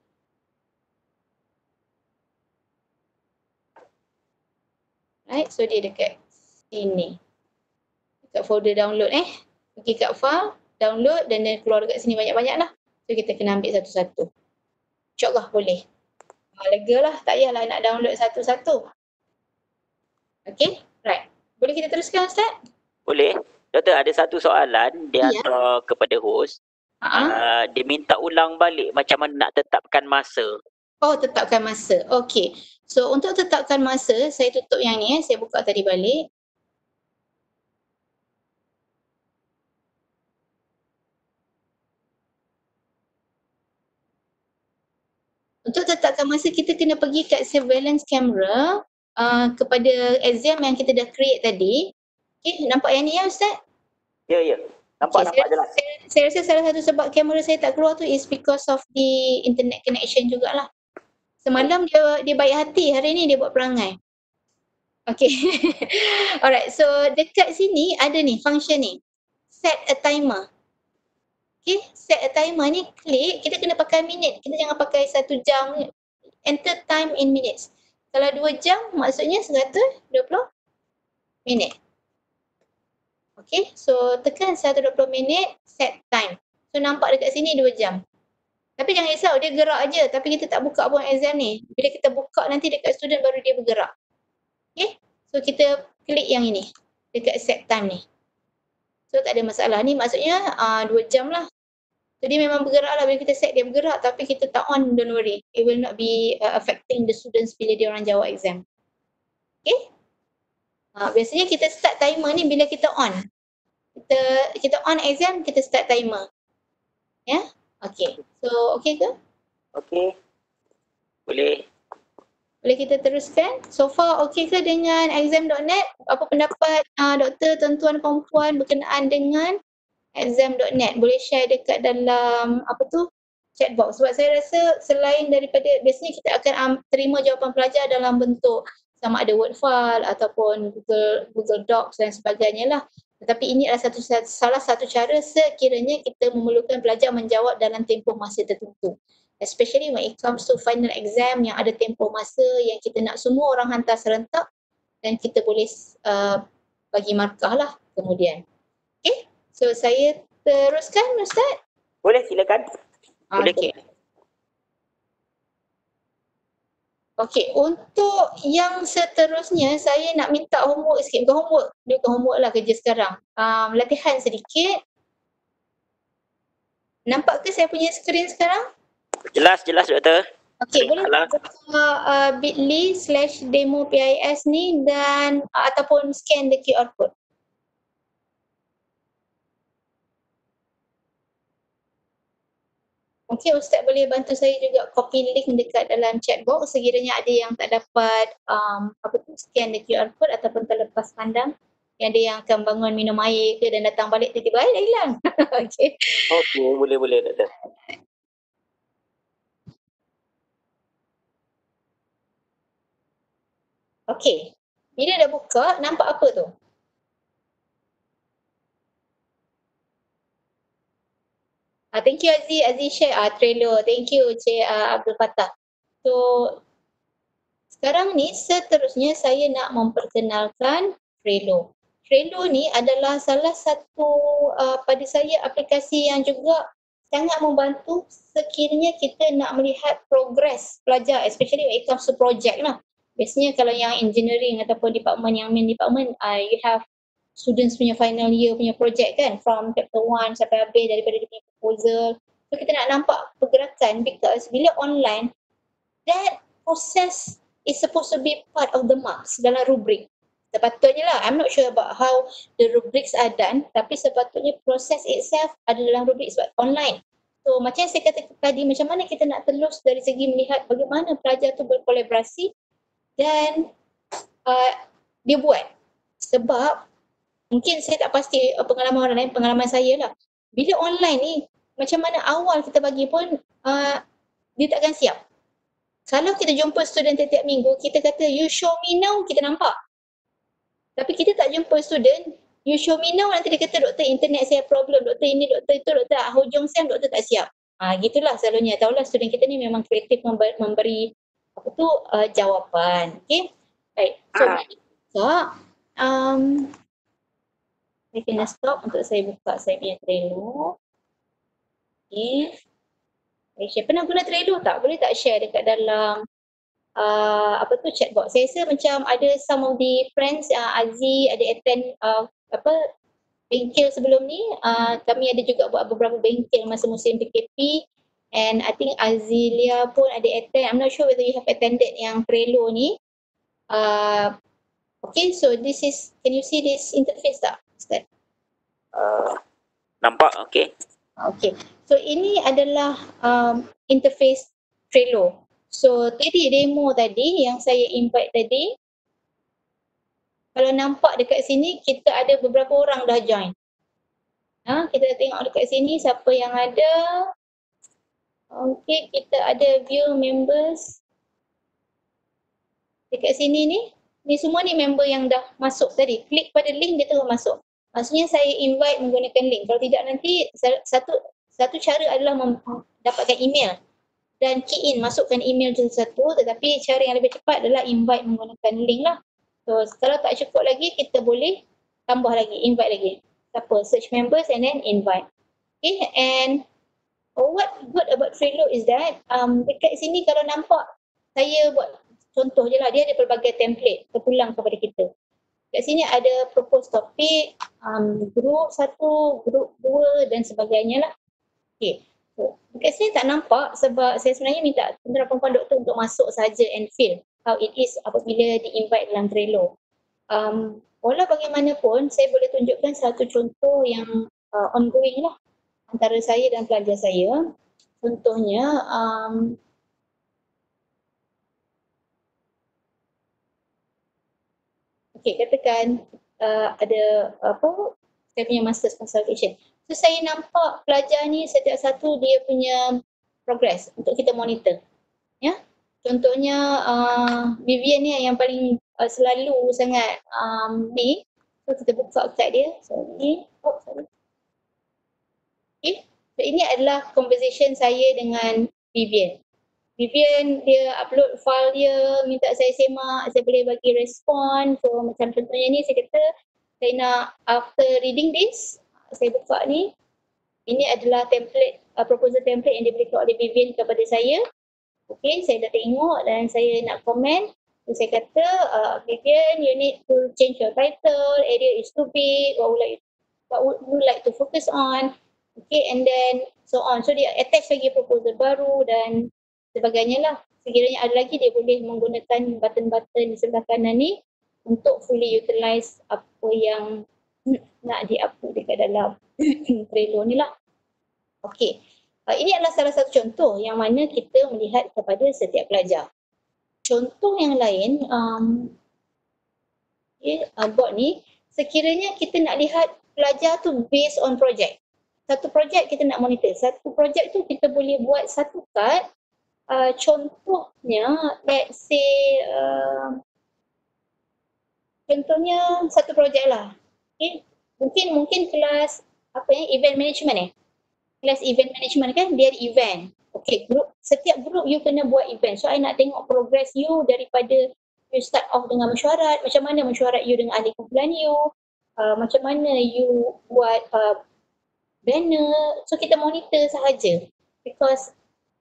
Right, so dia dekat sini. Dekat folder download pergi kat file, download dan dia keluar dekat sini banyak-banyak lah. So kita kena ambil satu-satu. InsyaAllah boleh. Lega lah, tak payahlah nak download satu-satu. Okay, right. Boleh kita teruskan Ustaz? Boleh. Doktor, ada satu soalan dia hantar kepada host. Dia minta ulang balik macam mana nak tetapkan masa. Oh, tetapkan masa. Okay. So untuk tetapkan masa, saya tutup yang ni saya buka tadi balik. Untuk tetapkan masa, kita kena pergi kat surveillance camera kepada exam yang kita dah create tadi. Okay, nampak yang ni ya Ustaz? Ya, ya. Nampak jelas. Saya rasa salah satu sebab kamera saya tak keluar tu is because of the internet connection jugalah. Semalam dia baik hati, hari ni dia buat perangai. Okay. Alright, so dekat sini ada ni function ni. Set a timer. Okay, set a timer ni klik, kita kena pakai minit. Kita jangan pakai 1 jam. Enter time in minutes. Kalau 2 jam, maksudnya 120 minit. Okay, so tekan 120 minit, set time. So nampak dekat sini 2 jam. Tapi jangan risau, dia gerak aja. Tapi kita tak buka pun exam ni. Bila kita buka nanti dekat student baru dia bergerak. Okay, so kita klik yang ini. Dekat set time ni. So tak ada masalah. Ni maksudnya 2 jam lah. So dia memang bergerak lah, bila kita set dia bergerak tapi kita tak on, don't worry. It will not be affecting the students bila dia orang jawab exam. Okay? Biasanya kita start timer ni bila kita on. Kita on exam, kita start timer. Ya? Yeah? Okay. So okay ke? Okay. Boleh. Boleh kita teruskan? So far okay ke dengan exam.net? Apa pendapat doktor, tuan-tuan, perempuan berkenaan dengan exam.net? Boleh share dekat dalam chat box. Sebab saya rasa selain daripada, biasanya kita akan terima jawapan pelajar dalam bentuk sama ada word file ataupun Google Docs dan sebagainya lah. Tetapi ini adalah salah satu cara sekiranya kita memerlukan pelajar menjawab dalam tempoh masa tertentu. Especially when it comes to final exam yang ada tempoh masa yang kita nak semua orang hantar serentak dan kita boleh bagi markah lah kemudian. Okay? So saya teruskan Ustaz? Boleh, silakan. Boleh. Okay. Okay, untuk yang seterusnya saya nak minta homework sikit. Bukan homework, dia bukan homework lah kerja sekarang. Latihan sedikit. Nampak ke saya punya skrin sekarang? Jelas doktor. Okay, boleh buka bit.ly/demo PIS ni dan ataupun scan the QR code. Okay, Ustaz boleh bantu saya juga copy link dekat dalam chat box sekiranya ada yang tak dapat scan the QR code ataupun terlepas pandang. Yang ada yang akan bangun minum air ke dan datang balik tiba-tiba dah hilang. Okay. Okay, boleh doktor. Okay, bila dah buka, nampak apa tu? Thank you Aziz share Trello. Thank you Cik Abdul Fattah. So, sekarang ni seterusnya saya nak memperkenalkan Trello. Trello ni adalah salah satu pada saya aplikasi yang juga sangat membantu sekiranya kita nak melihat progres pelajar, especially when it comes to project lah. Biasanya kalau yang engineering ataupun yang main department, you have students punya final year punya project kan, from chapter 1 sampai habis daripada dia punya proposal. So kita nak nampak pergerakan because bila online, that process is supposed to be part of the marks dalam rubrik. Sepatutnya lah, I'm not sure about how the rubrics are done, tapi sepatutnya proses itself ada dalam rubrik sebab online. So macam yang saya kata tadi, macam mana kita nak telus dari segi melihat bagaimana pelajar tu berkolaborasi dan dia buat. Sebab mungkin saya tak pasti pengalaman orang lain, pengalaman saya lah. Bila online ni, macam mana awal kita bagi pun dia takkan siap. Kalau kita jumpa student tiap-tiap minggu, kita kata you show me now, kita nampak. Tapi kita tak jumpa student, you show me now, nanti dia kata doktor internet saya problem, doktor ini, doktor itu, doktor hujung sem, doktor tak siap. Gitulah selalunya. Tahulah student kita ni memang kreatif memberi apa tu jawapan. Okay. Baik. So, saya kena stop untuk saya buka saya punya Trello. Okay. Pernah guna Trello tak? Boleh tak share dekat dalam chat box. Saya rasa macam ada some of the friends Aziz ada attend bengkel sebelum ni. Kami ada juga buat beberapa bengkel masa musim PKP, and I think Azilia pun ada attend. I'm not sure whether you have attended yang Trello ni. Okay, so this is, can you see this interface tak, Ustaz? Nampak, okay. Okay, so ini adalah interface Trello. So tadi demo tadi yang saya invite tadi, kalau nampak dekat sini kita ada beberapa orang dah join. Kita tengok dekat sini siapa yang ada. Okay, kita ada view members. Dekat sini ni semua ni member yang dah masuk tadi. Klik pada link dia terus masuk. Maksudnya saya invite menggunakan link. Kalau tidak nanti satu cara adalah dapatkan email dan key in, masukkan email satu, tetapi cara yang lebih cepat adalah invite menggunakan link lah. So kalau tak cukup lagi, kita boleh tambah lagi, invite lagi. Siapa? Search members and then invite. Okay, and what good about Trello is that dekat sini kalau nampak saya buat contoh je lah, dia ada pelbagai template terpulang kepada kita. Kat sini ada propose topik, group 1, group 2 dan sebagainya lah. Okay. So, dekat sini tak nampak sebab saya sebenarnya minta tentera perempuan doktor untuk masuk saja and feel how it is apabila di-invite dalam Trello. Walau bagaimanapun, saya boleh tunjukkan satu contoh yang ongoing lah antara saya dan pelajar saya. Contohnya, katakan ada saya punya master's consultation. So saya nampak pelajar ni setiap satu dia punya progress untuk kita monitor. Ya. Contohnya Vivian ni yang paling selalu sangat ni. So kita buka website dia. Sorry. Okay. So ini adalah conversation saya dengan Vivian. Vivian dia upload file dia, minta saya semak, saya boleh bagi respon. So macam contohnya ni saya kata saya nak after reading this, saya buka ni. Ini adalah template, proposal template yang diberikan oleh Vivian kepada saya. Okay, saya dah tengok dan saya nak komen. So saya kata, Vivian, you need to change your title, area is too big, what would you like to focus on? Okay, and then so on. So dia attach lagi proposal baru dan sebagainya lah. Sekiranya ada lagi, dia boleh menggunakan button-button di sebelah kanan ni untuk fully utilize apa yang nak di-upload dekat dalam Trello ni lah. Okay, ini adalah salah satu contoh yang mana kita melihat kepada setiap pelajar. Contoh yang lain, board ni, sekiranya kita nak lihat pelajar tu based on project. Satu projek kita nak monitor. Satu projek tu kita boleh buat satu kad. Contohnya, let's say, contohnya satu projek lah. Okay. Mungkin kelas event management Kelas event management kan, dia ada event. Okay, setiap group you kena buat event. So, I nak tengok progress you daripada you start off dengan mesyuarat, macam mana mesyuarat you dengan ahli kumpulan you, macam mana you buat banner. So kita monitor sahaja because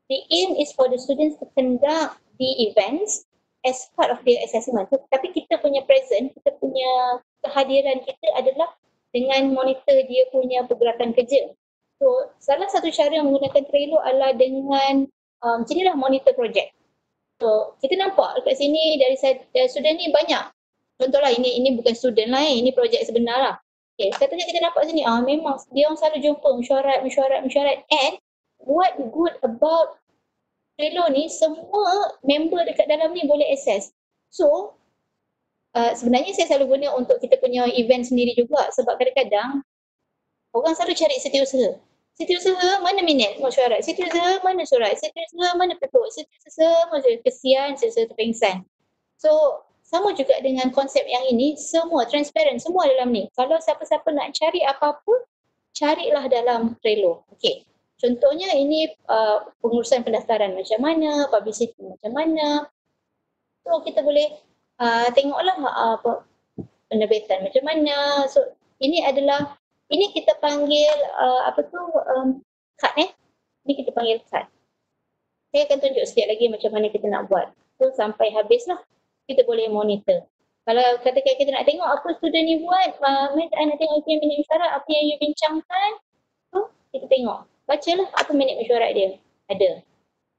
the aim is for the students to conduct the events as part of their assessment. So, tapi kita punya present, kita punya kehadiran kita adalah dengan monitor dia punya pergerakan kerja. So salah satu cara menggunakan Trello adalah dengan macam inilah monitor project. So kita nampak dekat sini dari student ni banyak. Contohlah ini bukan student lah, ini projek sebenar lah. Okay, katanya kita nampak sini, memang dia orang selalu jumpa mesyuarat. And what good about Trello ni, semua member dekat dalam ni boleh access. So, sebenarnya saya selalu guna untuk kita punya event sendiri juga, sebab kadang-kadang orang selalu cari setiausaha. Setiausaha mana minit mesyuarat, setiausaha mana surat, setiausaha mana petuk, setiausaha mana kesian, setiausaha terpengsan. So sama juga dengan konsep yang ini, semua transparent, semua dalam ni. Kalau siapa-siapa nak cari apa-apa, carilah dalam Trello. Okey. Contohnya ini pengurusan pendaftaran macam mana, publicity macam mana. So kita boleh tengoklah penerbitan macam mana. So ini adalah, ini kita panggil kad Ini kita panggil kad. Saya akan tunjuk sekejap lagi macam mana kita nak buat. So sampai habislah kita boleh monitor. Kalau katakan kita nak tengok apa student ni buat, nak tengok apa yang minit mesyuarat, apa yang you bincangkan, so kita tengok. Bacalah apa minit mesyuarat dia. Ada.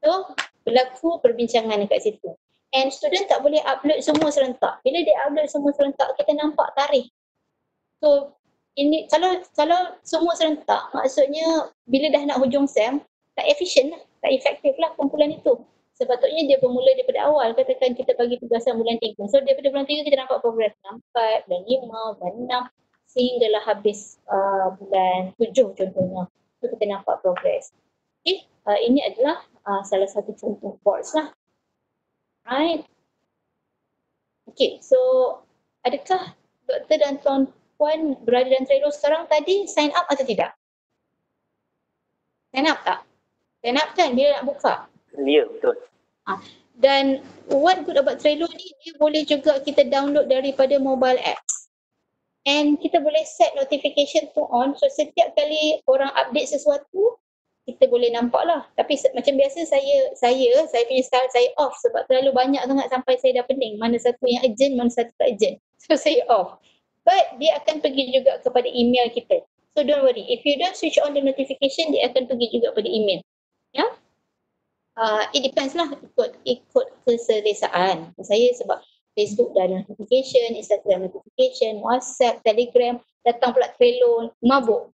So berlaku perbincangan dekat situ. And student tak boleh upload semua serentak. Bila dia upload semua serentak, kita nampak tarikh. So ini kalau semua serentak, maksudnya bila dah nak hujung SEM, tak efisien lah, tak efektif lah kumpulan itu. Sepatutnya dia bermula daripada awal, katakan kita bagi tugasan bulan 3. So daripada bulan 3 kita nampak progres bulan 4, bulan 5, bulan 6 sehinggalah habis bulan 7 contohnya. So kita nampak progres. Okay, ini adalah salah satu contoh boards lah. Right. Okay, so adakah Doktor dan Tuan berada dalam Trello sekarang tadi sign up atau tidak? Sign up tak? Sign up kan bila nak buka? Ya, betul. Dan what good about Trello ni, dia boleh juga kita download daripada mobile apps. And kita boleh set notification tu on, so setiap kali orang update sesuatu, kita boleh nampak lah. Tapi macam biasa saya punya style saya off sebab terlalu banyak sangat sampai saya dah pening. Mana satu yang urgent, mana satu tak urgent. So saya off. But dia akan pergi juga kepada email kita. So don't worry, if you don't switch on the notification, dia akan pergi juga pada email. Ya? It depends lah, ikut keselesaan saya, sebab Facebook dah ada notification, Instagram notification, WhatsApp, Telegram, datang pula Trello, mabuk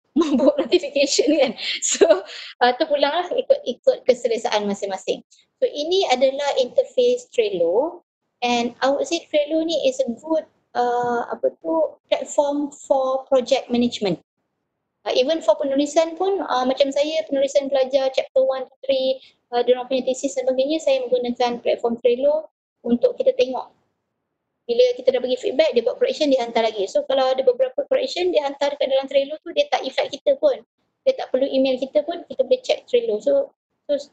notification kan. So tu pulanglah ikut keselesaan masing-masing. So ini adalah interface Trello, and I would say Trello ni is a good platform for project management. Even for penulisan pun, macam saya penulisan pelajar chapter 1 to 3, diorang punya thesis dan sebagainya, saya menggunakan platform Trello untuk kita tengok. Bila kita dah bagi feedback, dia buat correction, dia hantar lagi. So kalau ada beberapa correction, dia hantar ke dalam Trello tu, dia tak effect kita pun. Dia tak perlu email kita pun, kita boleh check Trello. So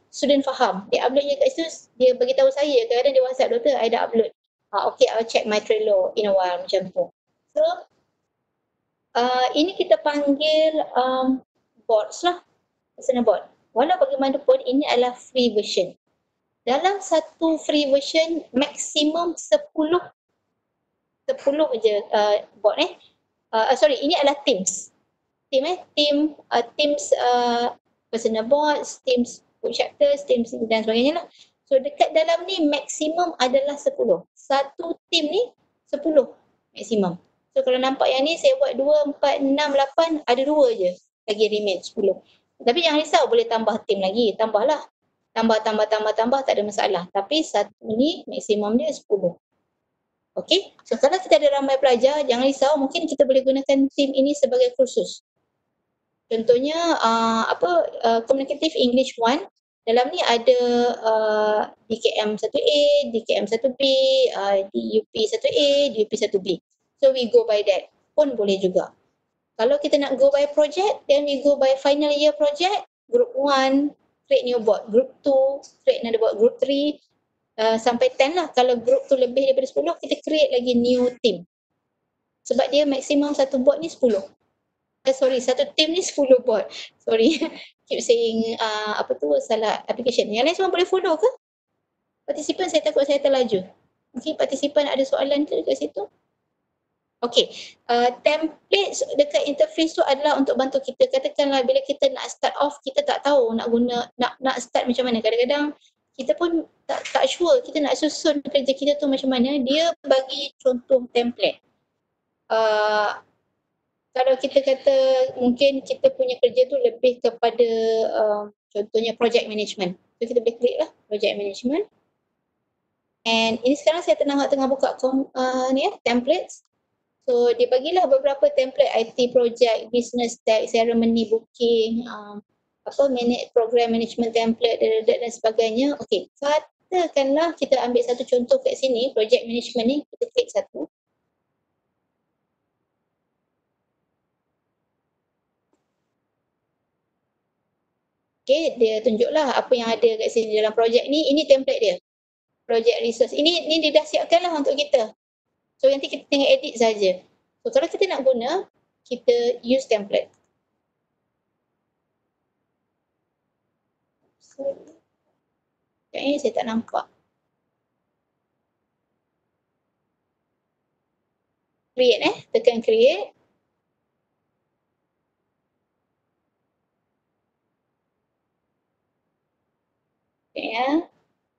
student faham. Dia upload je kat situ, dia bagi tahu saya, kadang-kadang dia WhatsApp, Doktor, I dah upload. Okay, I'll check my Trello in a while, macam tu. So ini kita panggil boards lah, personal board. Walau bagaimanapun ini adalah free version. Dalam satu free version maksimum 10 je board ini adalah teams. Teams personal boards, teams book chapters, teams dan sebagainya lah. So dekat dalam ni maksimum adalah 10. Satu team ni 10 maksimum. So kalau nampak yang ni saya buat 2, 4, 6, 8, ada 2 je lagi remain 10. Tapi jangan risau, boleh tambah team lagi, tambahlah. Tambah tak ada masalah. Tapi satu ni maksimum dia 10. Okay, so kalau kita ada ramai pelajar, jangan risau, mungkin kita boleh gunakan team ini sebagai kursus. Contohnya Communicative English 1, dalam ni ada DKM 1A, DKM 1B, DUP 1A, DUP 1B. So we go by that pun boleh juga. Kalau kita nak go by project, then we go by final year project. Group 1, create new board. Group 2, create another board. Group 3, sampai 10 lah. Kalau group tu lebih daripada 10, kita create lagi new team. Sebab dia maksimum satu board ni 10. Satu team ni 10 board. Sorry, keep saying salah application. Yang lain semua boleh follow ke? Partisipan, saya takut saya terlaju. Mungkin partisipan ada soalan ke dekat situ? Okay, template dekat interface tu adalah untuk bantu kita. Katakanlah bila kita nak start off, kita tak tahu nak start macam mana. Kadang-kadang kita pun tak sure kita nak susun kerja kita tu macam mana. Dia bagi contoh template. Kalau kita kata mungkin kita punya kerja tu lebih kepada contohnya project management. So kita boleh klik lah project management. And ini sekarang saya tengah buka templates. So dia bagilah beberapa template IT project, business tag, ceremony booking, program management template dan sebagainya. Okey, katakanlah kita ambil satu contoh kat sini, project management ni, kita klik satu. Okey, dia tunjuklah apa yang ada kat sini dalam projek ni, ini template dia. Project resource. Ini dia dah siapkanlah untuk kita. So nanti kita tinggal edit saja. So kalau kita nak guna, kita use template. Kayaknya saya tak nampak. Create tekan create. Okay,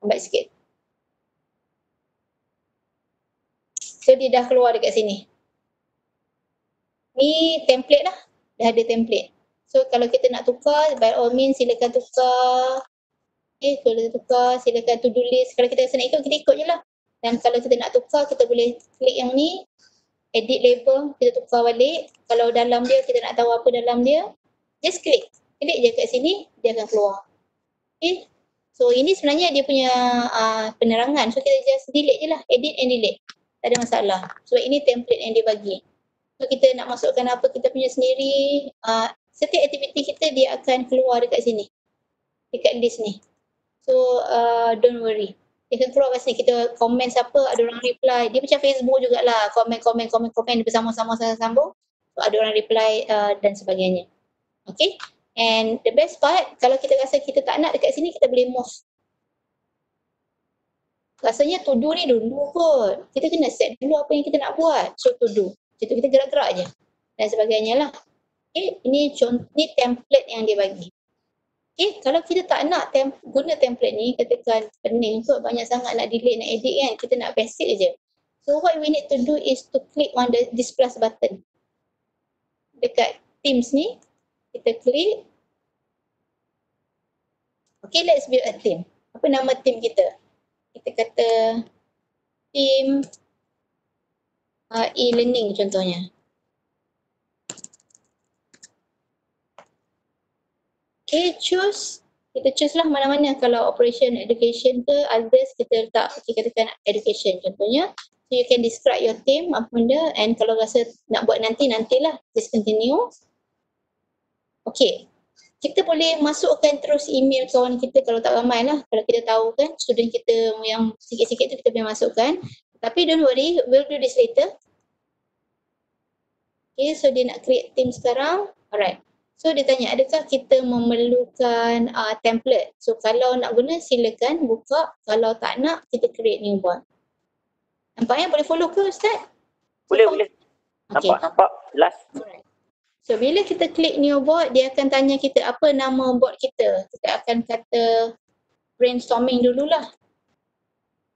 lambat sikit. So dia dah keluar dekat sini. Ni template lah. Dah ada template. So kalau kita nak tukar, by all means silakan tukar. Okay, kalau tukar, silakan to do list. Kalau kita rasa nak ikut, kita ikut je lah. Dan kalau kita nak tukar, kita boleh klik yang ni. Edit label, kita tukar balik. Kalau dalam dia, kita nak tahu apa dalam dia. Just klik. Klik je kat sini, dia akan keluar. Okay. So ini sebenarnya dia punya penerangan. So kita just delete je lah. Edit and delete. Tak ada masalah. Sebab ini template yang dia bagi. So kita nak masukkan apa kita punya sendiri. Setiap aktiviti kita dia akan keluar dekat sini. Dekat list ni. So don't worry. Dia akan keluar kat sini. Kita komen siapa, ada orang reply. Dia macam Facebook jugalah. Komen dia bersama-sama sambung. So ada orang reply dan sebagainya. Okay. And the best part, kalau kita rasa kita tak nak dekat sini, kita boleh move. Rasanya to do ni dulu kot. Kita kena set dulu apa yang kita nak buat. So to do. Macam tu kita gerak-gerak je. Dan sebagainya lah. Okay, ini template yang dia bagi. Okay, kalau kita tak nak guna template ni, katakan pening kot, banyak sangat nak delete, nak edit kan. Kita nak basic je. So what we need to do is to click on this plus button. Dekat Teams ni, kita klik. Okay, let's build a team. Apa nama team kita? Kita kata team e-learning contohnya. Okay, choose. Kita choose lah mana-mana. Kalau operation education ke, others kita letak, kita katakan education contohnya. So you can describe your team, apa benda, and kalau rasa nak buat nantilah. Just continue. Okay. Kita boleh masukkan terus email kawan kita kalau tak ramai lah. Kalau kita tahu kan, student kita yang sikit-sikit tu kita boleh masukkan. Tapi don't worry, we'll do this later. Okay, so dia nak create team sekarang. Alright. So dia tanya, adakah kita memerlukan template? So kalau nak guna, silakan buka. Kalau tak nak, kita create new board. Nampaknya boleh follow ke Ustaz? Boleh. Okay. Nampak. Last. Alright. So bila kita klik new board, dia akan tanya kita apa nama board kita. Kita akan kata brainstorming dululah.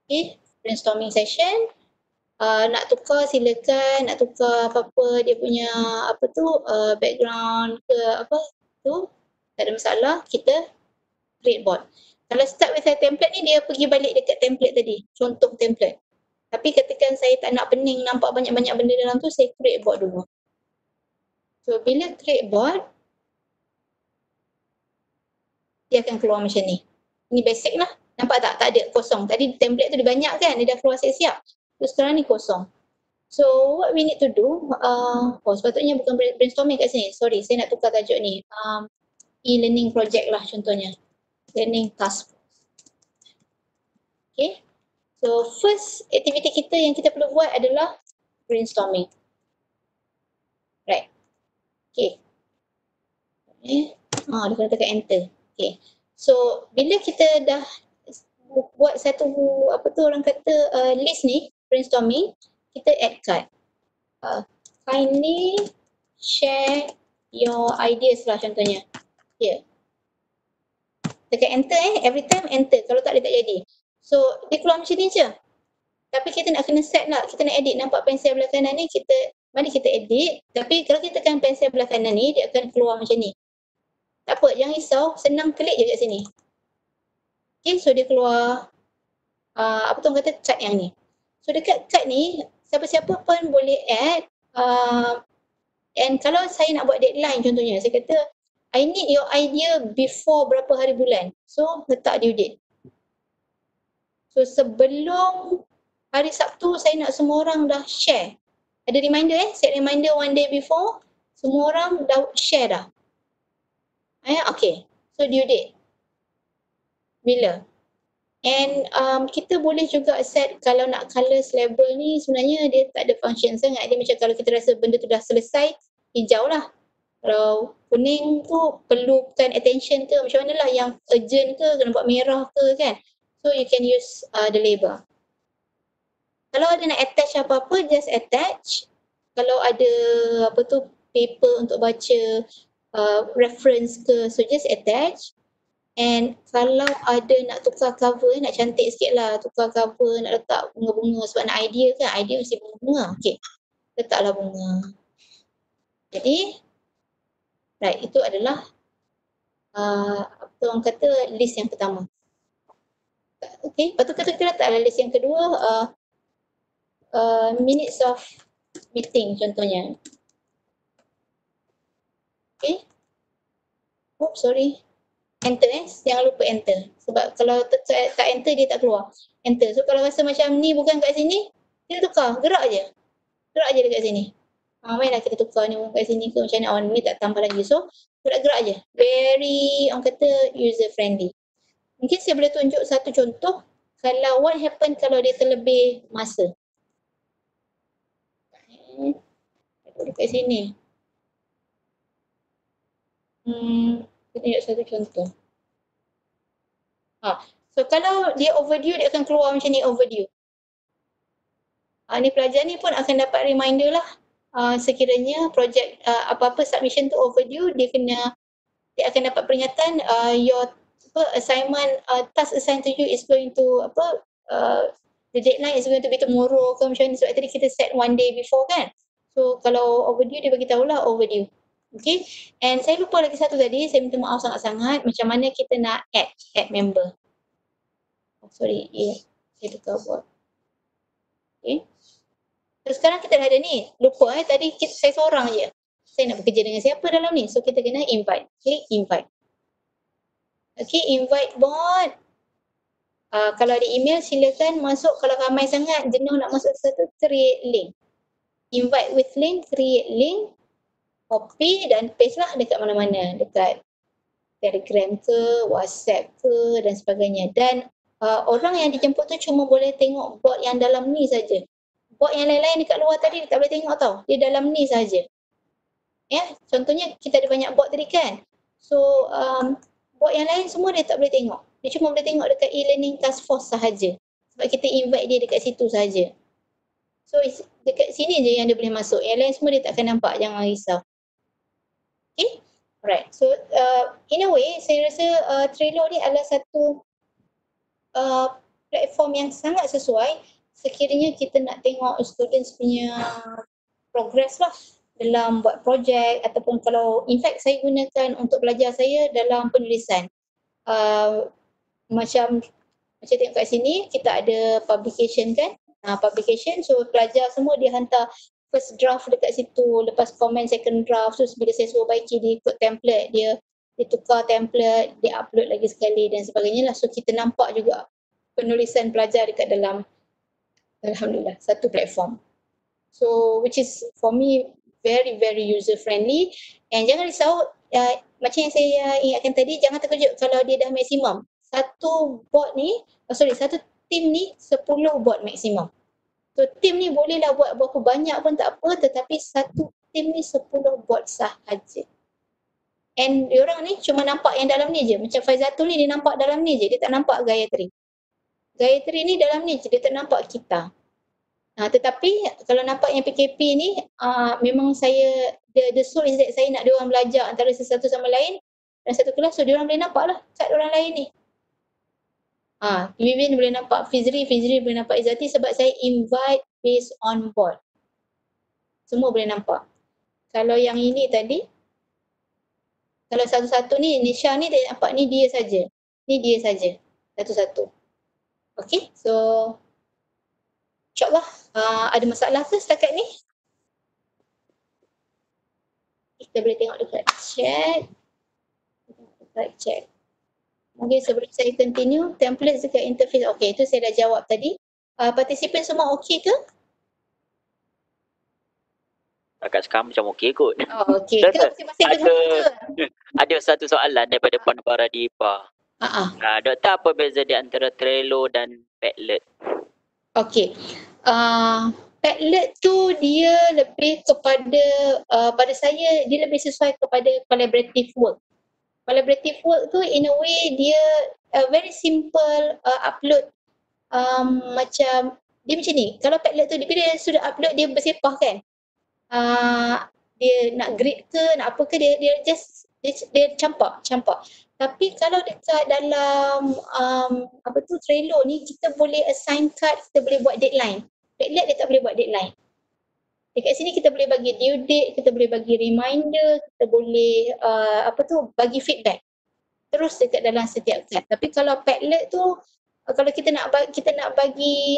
Okay, brainstorming session. Nak tukar silakan, nak tukar apa-apa dia punya background ke apa tu, tak ada masalah, kita create board. Kalau start with a template ni, dia pergi balik dekat template tadi, contoh template. Tapi katakan saya tak nak pening nampak banyak-banyak benda dalam tu, saya create board dulu. So bila create board, dia akan keluar macam ni. Ini basic lah. Nampak tak? Tak ada, kosong. Tadi template tu dia banyak kan, dia dah keluar siap-siap. So sekarang ni kosong. So what we need to do, sepatutnya bukan brainstorming kat sini. Sorry, saya nak tukar tajuk ni. E-learning project lah contohnya. Learning task. Okay. So first aktiviti kita yang kita perlu buat adalah brainstorming. Right. Okay. Dia kena tekan enter. Okay. So bila kita dah buat satu orang kata list ni, brainstorming, kita add card. Kindly share your ideas lah contohnya. Here. Tekan enter every time enter. Kalau tak dia tak jadi. So dia keluar macam ni je. Tapi kita nak kena set lah. Kita nak edit. Nampak pensel belah kanan ni, mari kita edit. Tapi kalau kita tekan pensel belah kanan ni, dia akan keluar macam ni. Tak apa, jangan risau. Senang klik je kat sini. Okay, so dia keluar apa tu orang kata, chat yang ni. So dekat chat ni, siapa-siapa pun boleh add, and kalau saya nak buat deadline contohnya, saya kata, I need your idea before berapa hari bulan. So letak due date. So sebelum hari Sabtu saya nak semua orang dah share. Ada reminder set reminder one day before, semua orang dah share dah. Okay. So due date. Bila? And kita boleh juga set kalau nak colours label ni sebenarnya dia tak ada function sangat. Dia macam kalau kita rasa benda tu dah selesai, hijau lah. Kalau kuning tu perlukan attention ke macam mana lah, yang urgent ke, kena buat merah ke kan. So you can use the label. Kalau ada nak attach apa-apa, just attach. Kalau ada apa tu paper untuk baca reference ke, so just attach. And kalau ada nak tukar cover, nak cantik sikit lah, tukar cover, nak letak bunga-bunga sebab nak idea kan, idea mesti bunga. Okay, letaklah bunga. Jadi, right, itu adalah apa orang kata list yang pertama. Okay, lepas tu kita letaklah list yang kedua, minutes of meeting contohnya. Okay. Oh, sorry. Enter jangan lupa enter. Sebab kalau tak enter dia tak keluar. Enter. So kalau rasa macam ni bukan kat sini, kita tukar. Gerak je. Gerak je dekat sini. Mainlah kita tukar ni kat sini ke macam mana. Ni tak tambah lagi. So gerak-gerak je. Very, orang kata user friendly. Mungkin saya boleh tunjuk satu contoh. Kalau what happen kalau dia terlebih masa. Dekat sini. Kita tunjuk satu contoh. So kalau dia overdue, dia akan keluar macam ni, overdue. Ni pelajar ni pun akan dapat reminder lah. Sekiranya projek apa-apa submission tu overdue, dia akan dapat peringatan your assignment, task assigned to you is going to the deadline is going to be tomorrow ke macam ni, sebab tadi kita set one day before kan. So kalau overdue, dia bagi tahulah overdue. Okay, and saya lupa lagi satu tadi, saya minta maaf sangat-sangat, macam mana kita nak add member. Sorry, saya tukar buat. Okay. So sekarang kita dah ada ni. Lupa tadi saya seorang je. Saya nak bekerja dengan siapa dalam ni? So kita kena invite. Klik invite. Okay, invite bot. Kalau ada email silakan masuk. Kalau ramai sangat jenuh nak masuk satu, create link. Invite with link, create link. Copy dan paste lah dekat mana-mana. Dekat Telegram ke, WhatsApp ke dan sebagainya. Dan orang yang dijemput tu cuma boleh tengok bot yang dalam ni saja. Bot yang lain-lain dekat luar tadi dia tak boleh tengok tau. Dia dalam ni saja. Ya, contohnya kita ada banyak bot tadi kan. So bot yang lain semua dia tak boleh tengok. Dia cuma boleh tengok dekat e-learning task force sahaja. Sebab kita invite dia dekat situ saja. So dekat sini je yang dia boleh masuk. Yang lain semua dia tak akan nampak, jangan risau. Okay, alright. So in a way saya rasa Trello ni adalah satu platform yang sangat sesuai sekiranya kita nak tengok students punya progress lah dalam buat projek ataupun kalau in fact saya gunakan untuk belajar saya dalam penulisan. Macam tengok kat sini kita ada publication kan. Publication, so pelajar semua dia hantar first draft dekat situ, lepas komen second draft, so bila saya suruh baiki dia ikut template, dia tukar template, dia upload lagi sekali dan sebagainya lah. So kita nampak juga penulisan pelajar dekat dalam, alhamdulillah, satu platform. So which is for me very very user friendly. And jangan risau, macam yang saya ingatkan tadi, jangan terkejut kalau dia dah maksimum. Satu team ni 10 bot maksimum. So team ni bolehlah buat berapa banyak pun tak apa, tetapi satu team ni 10 bot sahaja. And diorang ni cuma nampak yang dalam ni je. Macam Faizatul ni dia nampak dalam ni je, dia tak nampak Gayatri. Gayatri ni dalam ni je, dia tak nampak kita. Tetapi kalau nampak yang PKP ni, memang saya, the soul is that saya nak diorang belajar antara satu sama lain dan satu kelas, so diorang boleh nampak lah kat orang lain ni. Vivin boleh nampak Fizri boleh nampak Izzati sebab saya invite based on board. Semua boleh nampak. Kalau yang ini tadi, kalau satu-satu ni, Nisha ni dia nampak ni dia saja. Ni dia saja. Satu-satu. Okay, so insyaAllah ada masalah ke setakat ni? Kita boleh tengok dekat chat. Mungkin sebelum saya continue, template dekat interface. Okay, itu saya dah jawab tadi. Participant semua okay ke? Agak sekarang macam okey kot. Oh, okay. Ke masing-masing ada satu soalan daripada Puan Paradipa. Doktor, apa beza di antara Trello dan Padlet? Okay. Padlet tu dia lebih kepada, pada saya dia lebih sesuai kepada collaborative work. Collaborative work tu in a way dia very simple upload, macam dia macam ni. Kalau Padlet tu bila dia sudah upload dia bersepah kan. Dia nak grade ke nak apa ke dia just dia campak. Tapi kalau dekat dalam Trello ni kita boleh assign card, kita boleh buat deadline. Padlet dia tak boleh buat deadline. Dekat sini kita boleh bagi due date, kita boleh bagi reminder, kita boleh bagi feedback terus dekat dalam setiap card. Tapi kalau Padlet tu kalau kita nak bagi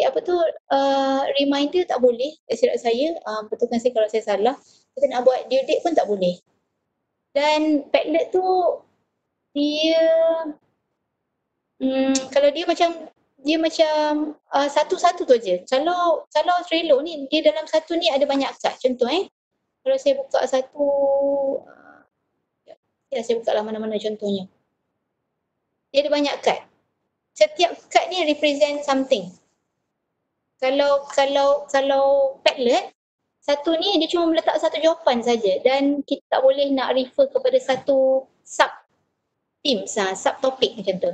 reminder tak boleh. Silap saya, betulkan saya kalau saya salah. Kita nak buat due date pun tak boleh. Dan Padlet tu dia kalau dia macam satu-satu tu aje. Kalau Trello ni dia dalam satu ni ada banyak card. Contoh kalau saya buka satu saya buka lah mana-mana contohnya. Dia ada banyak card. Setiap card ni represent something. Kalau Padlet, satu ni dia cuma meletak satu jawapan saja dan kita tak boleh nak refer kepada satu sub themes, sub topik macam tu.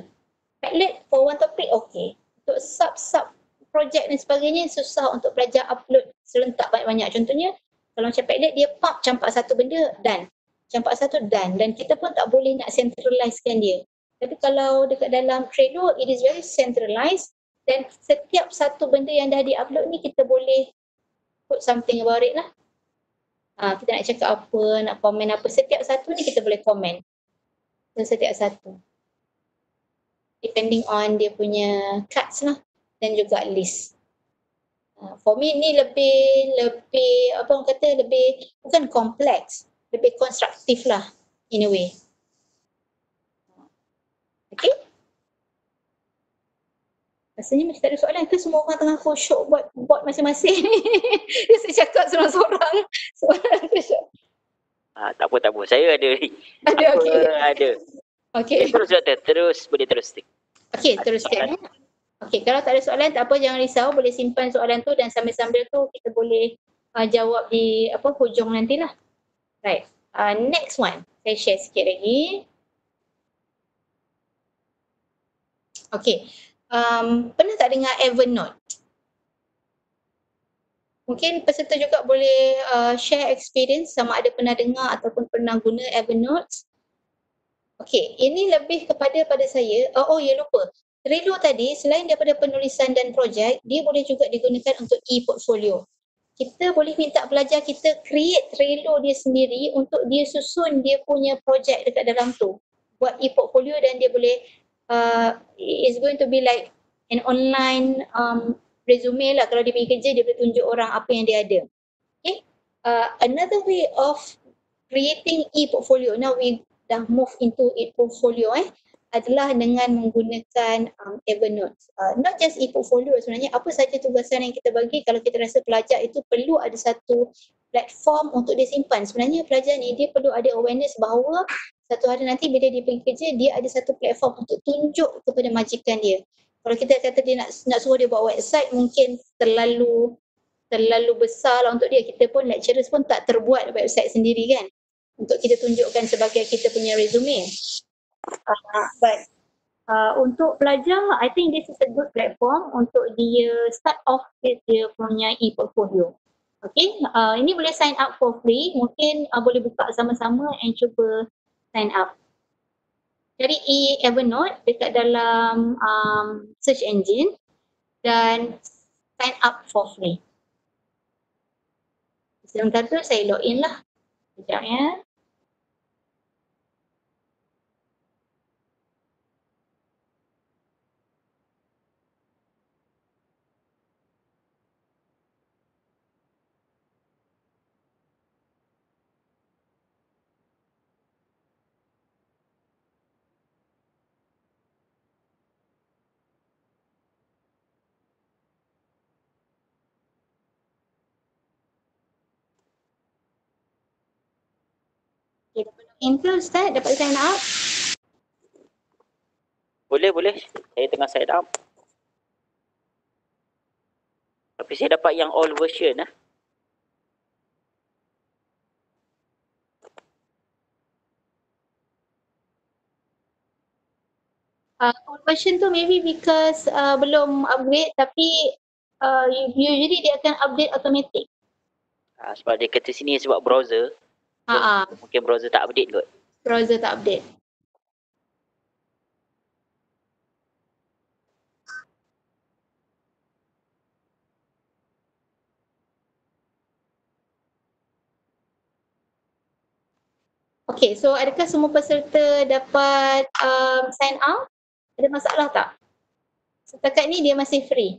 Padlet for one topic okay. Untuk sub project dan sebagainya susah untuk pelajar upload serentak banyak-banyak. Contohnya kalau macam Padlet dia campak satu benda dan campak satu dan kita pun tak boleh nak centralizekan dia. Tapi kalau dekat dalam Trello it is very centralized dan setiap satu benda yang dah di-upload ni kita boleh put something about it lah. Kita nak cakap apa, nak komen apa, setiap satu ni kita boleh komen. Setiap satu. Depending on dia punya cards lah dan juga list. For me ni lebih bukan kompleks, lebih konstruktif lah in a way. Okay? Rasanya macam tak ada soalan ke semua orang tengah khusyuk buat masing-masing ni. Saya cakap seorang-seorang. Soalan khusyuk. Tak apa. Saya ada. Ada. Okay. Terus boleh terus. Okay, teruskan. Okay, kalau tak ada soalan tak apa, jangan risau, boleh simpan soalan tu dan sambil-sambil tu kita boleh jawab di hujung nantilah. Right. Next one. Saya share sikit lagi. Okay. Pernah tak dengar Evernote? Mungkin peserta juga boleh share experience sama ada pernah dengar ataupun pernah guna Evernote. Okay, ini lebih kepada saya. Lupa. Trello tadi selain daripada penulisan dan projek, dia boleh juga digunakan untuk e-portfolio. Kita boleh minta pelajar kita create Trello dia sendiri untuk dia susun dia punya projek dekat dalam tu. Buat e-portfolio dan dia boleh it's going to be like an online resume lah. Kalau dia pergi kerja, dia boleh tunjuk orang apa yang dia ada. Okay. Another way of creating e-portfolio, now we dah move into e-portfolio adalah dengan menggunakan Evernote. Not just e-portfolio sebenarnya, apa saja tugasan yang kita bagi, kalau kita rasa pelajar itu perlu ada satu platform untuk dia simpan. Sebenarnya pelajar ni dia perlu ada awareness bahawa satu hari nanti bila dia pergi kerja, dia ada satu platform untuk tunjuk kepada majikan dia. Kalau kita kata dia nak suruh dia buat website, mungkin terlalu besar lah untuk dia. Kita pun lecturers pun tak terbuat website sendiri kan untuk kita tunjukkan sebagai kita punya resume. But untuk pelajar, I think this is a good platform untuk dia start off with dia punya e-portfolio. Okay, ini boleh sign up for free. Mungkin boleh buka sama-sama and cuba sign up. Cari Evernote dekat dalam search engine dan sign up for free. Sebentar tu saya login lah. Sekejap ya. Intel Ustaz dapat sign up? Boleh. Saya tengah sign up. Tapi saya dapat yang all version lah. Old version tu maybe because belum upgrade, tapi usually dia akan update automatic. Sebab dia kata sini sebab browser. Mungkin browser tak update kot. Browser tak update. Okay, so adakah semua peserta dapat sign out? Ada masalah tak? Setakat ni dia masih free.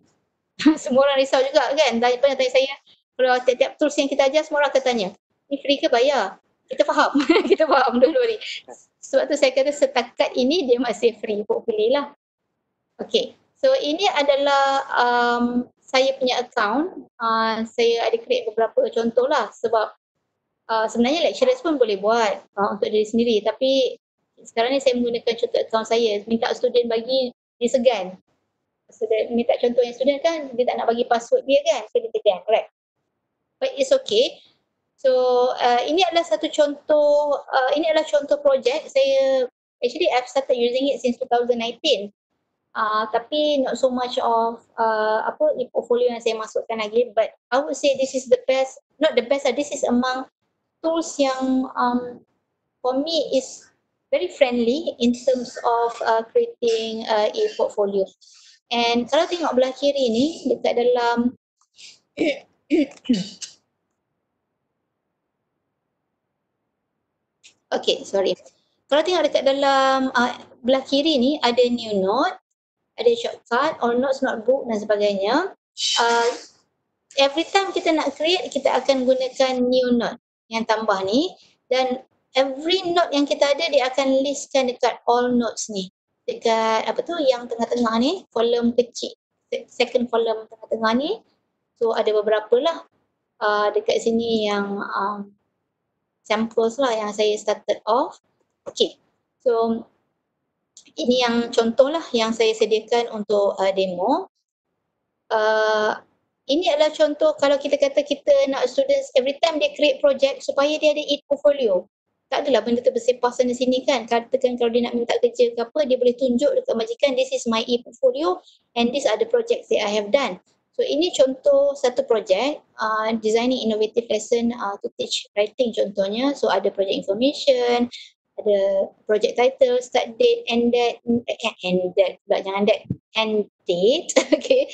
Semua orang risau juga kan? Tanya saya, kalau tiap-tiap tools yang kita ajar semua orang akan tanya, ni free ke bayar? Kita faham. Kita faham dulu ni. Sebab tu saya kata setakat ini dia masih free. Hopefully lah. Okay. So ini adalah saya punya account. Saya ada create beberapa contoh lah sebab sebenarnya lecturers pun boleh buat untuk diri sendiri, tapi sekarang ni saya menggunakan contoh account saya. Minta student bagi, dia segan. Student minta contoh yang student kan, dia tak nak bagi password dia kan, so dia segan, correct? But it's okay. So ini adalah satu contoh, ini adalah contoh projek. Saya actually I've started using it since 2019. Tapi not so much of portfolio yang saya masukkan lagi, but I would say this is the best, not the best, this is among tools yang for me is very friendly in terms of creating e-portfolio. And kalau tengok belah kiri ni dekat dalam okay, sorry. Kalau tengok dekat dalam belah kiri ni ada new note, ada shortcut, all notes, notebook dan sebagainya. Every time kita nak create, kita akan gunakan new note yang tambah ni, dan every note yang kita ada dia akan listkan dekat all notes ni. Dekat apa tu yang tengah-tengah ni, kolom kecil, second kolom tengah-tengah ni. So ada beberapa lah dekat sini yang samples lah yang saya started off. Okay, so ini yang contoh lah yang saya sediakan untuk demo. Ini adalah contoh kalau kita kata kita nak students every time dia create project supaya dia ada e-portfolio. Tak adalah benda tu bersepah sana sini kan. Katakan kalau dia nak minta kerja ke apa, dia boleh tunjuk dekat majikan, this is my e-portfolio and these are the projects that I have done. So ini contoh satu projek, designing innovative lesson to teach writing contohnya. So ada project information, ada project title, start date, end date, end date, okay.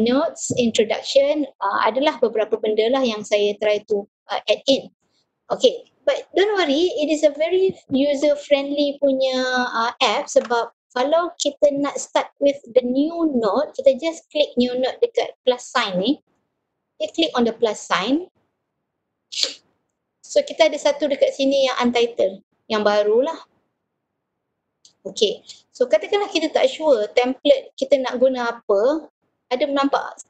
Notes, introduction, adalah beberapa benda lah yang saya try to add in. Okay, but don't worry, it is a very user friendly punya app sebab kalau kita nak start with the new note, kita just click new note dekat plus sign ni. Kita click on the plus sign. So kita ada satu dekat sini yang untitled, yang baru lah. Okay, so katakanlah kita tak sure template kita nak guna apa. Ada nampak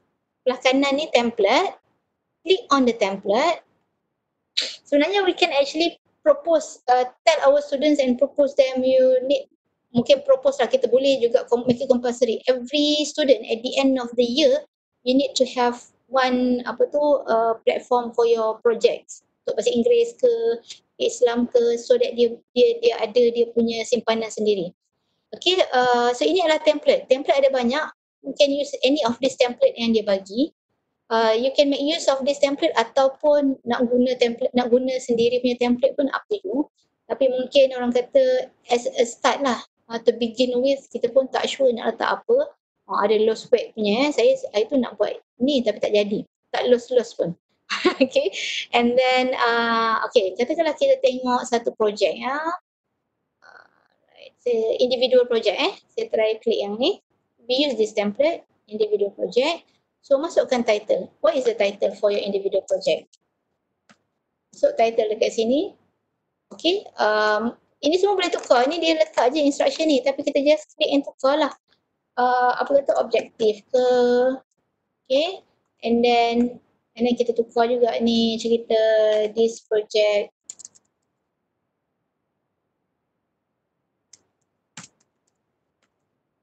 belah kanan ni template. Click on the template. Sebenarnya we can actually propose, tell our students and propose them, you need, mungkin propose lah, kita boleh juga make it compulsory. Every student at the end of the year, you need to have one platform for your projects. Untuk bahasa Inggeris ke, Islam ke, so that dia ada dia punya simpanan sendiri. Okay, so ini adalah template. Template ada banyak. You can use any of this template yang dia bagi. You can make use of this template ataupun nak guna sendiri punya template pun up to you. Tapi mungkin orang kata as a start lah, to begin with, kita pun tak sure nak letak apa. Ada low spec punya saya itu nak buat ni tapi tak jadi. Tak low pun. Okay, and then okay, katakanlah kita tengok satu projek ya. Individual project saya try klik yang ni. We use this template, individual project. So masukkan title. What is the title for your individual project? So title dekat sini. Okay. Ini semua boleh tukar. Ini dia letak je instruction ni. Tapi kita just click and tukar lah. Objektif ke. Okay. And then kita tukar juga ni cerita this project.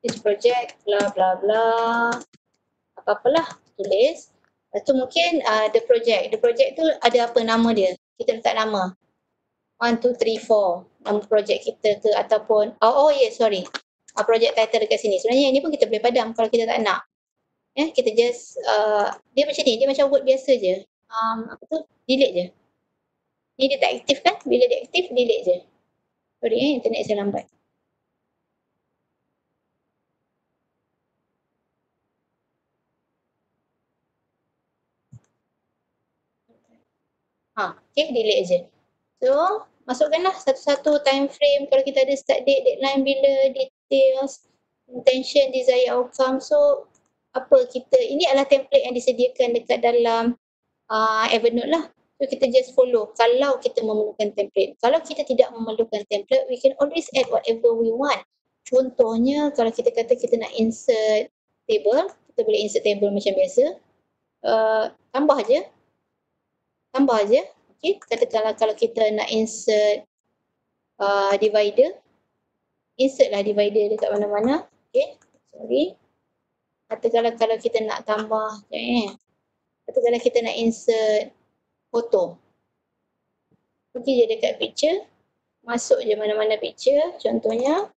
this project bla bla bla, apa-apalah tulis. Lepas tu mungkin the project tu ada apa nama dia, kita letak nama 1, 2, 3, 4 nama projek kita ke, ataupun sorry, project title dekat sini. Sebenarnya ini pun kita boleh padam kalau kita tak nak. Kita just dia macam ni, dia macam word biasa je. Apa tu, delete je. Ni dia tak aktif kan, bila dia aktif delete je. Sorry internet saya lambat. Okay, delete je. So masukkanlah satu-satu time frame, kalau kita ada start date, deadline bila, details, intention, desired outcome. So apa kita, ini adalah template yang disediakan dekat dalam Evernote lah. So kita just follow kalau kita memerlukan template. Kalau kita tidak memerlukan template, we can always add whatever we want. Contohnya kalau kita kata kita nak insert table, kita boleh insert table macam biasa. Tambah je. Okay, katakanlah kalau kita nak insert divider, insert lah divider dekat mana-mana. Okay, sorry. Katakanlah kalau kita nak tambah, katakanlah kita nak insert foto. Pergi je dekat picture, masuk je mana-mana picture, contohnya.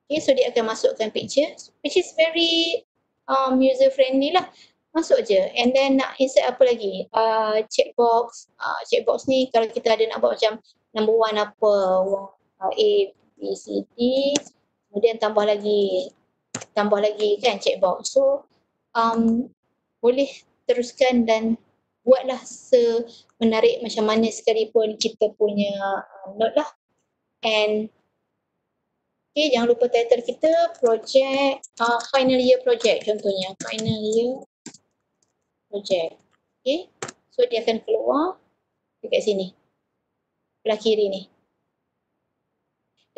Okay, so dia akan masukkan picture, which is very user friendly lah. Masuk je, and then nak insert apa lagi? Checkbox. Checkbox ni kalau kita ada nak buat macam number 1 apa, A, B, C, D, kemudian tambah lagi kan checkbox. So boleh teruskan dan buatlah semenarik macam mana sekalipun kita punya note lah. And okay, jangan lupa title kita project, final year project contohnya, final year project. Okay, so dia akan keluar dekat sini, belah kiri ni.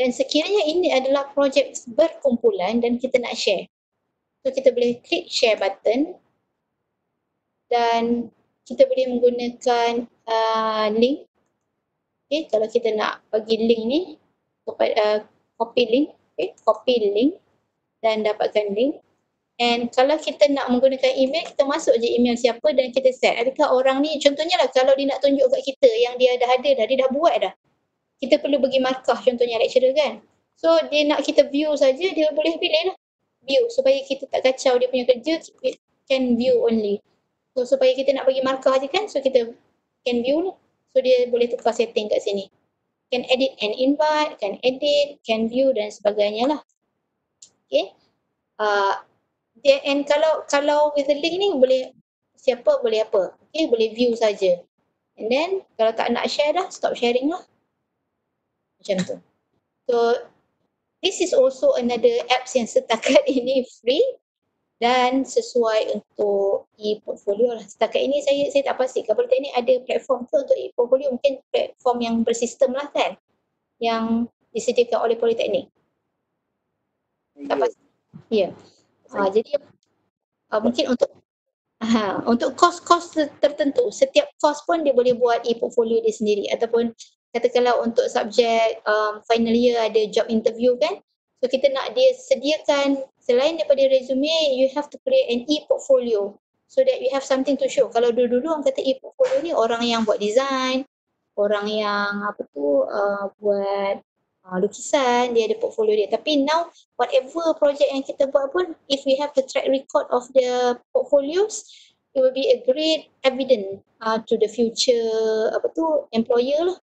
Dan sekiranya ini adalah projek berkumpulan dan kita nak share, so kita boleh klik share button dan kita boleh menggunakan link. Okay, kalau kita nak bagi link ni, copy link, copy link dan dapatkan link. And kalau kita nak menggunakan email, kita masuk je email siapa dan kita set. Adakah orang ni, contohnya lah kalau dia nak tunjuk kat kita yang dia dah ada dah, dia dah buat dah. Kita perlu bagi markah contohnya lecturer kan. So dia nak kita view saja, dia boleh pilih lah. View supaya kita tak kacau dia punya kerja, can view only. So supaya kita nak bagi markah je kan, so kita can view lah. So dia boleh tukar setting kat sini. Can edit and invite, can edit, can view dan sebagainya lah. Okay. And kalau with the link ni boleh siapa boleh apa. Okay, boleh view saja. And then kalau tak nak share dah, stop sharing lah. Macam tu. So this is also another apps yang setakat ini free dan sesuai untuk e-portfolio lah. Setakat ini saya tak pastikan Politeknik ada platform tu untuk e-portfolio, mungkin platform yang bersistem lah kan, yang disediakan oleh Politeknik. Tak pasti. Ya. Jadi mungkin untuk kos-kos tertentu, setiap kos pun dia boleh buat e-portfolio dia sendiri, ataupun katakanlah untuk subjek final year ada job interview kan, so kita nak dia sediakan selain daripada resume, you have to create an e-portfolio so that you have something to show. Kalau dulu-dulu orang kata e-portfolio ni orang yang buat design, orang yang buat lukisan, dia ada portfolio dia. Tapi now whatever project yang kita buat pun, if we have the track record of the portfolios, it will be a great evidence to the future employer lah,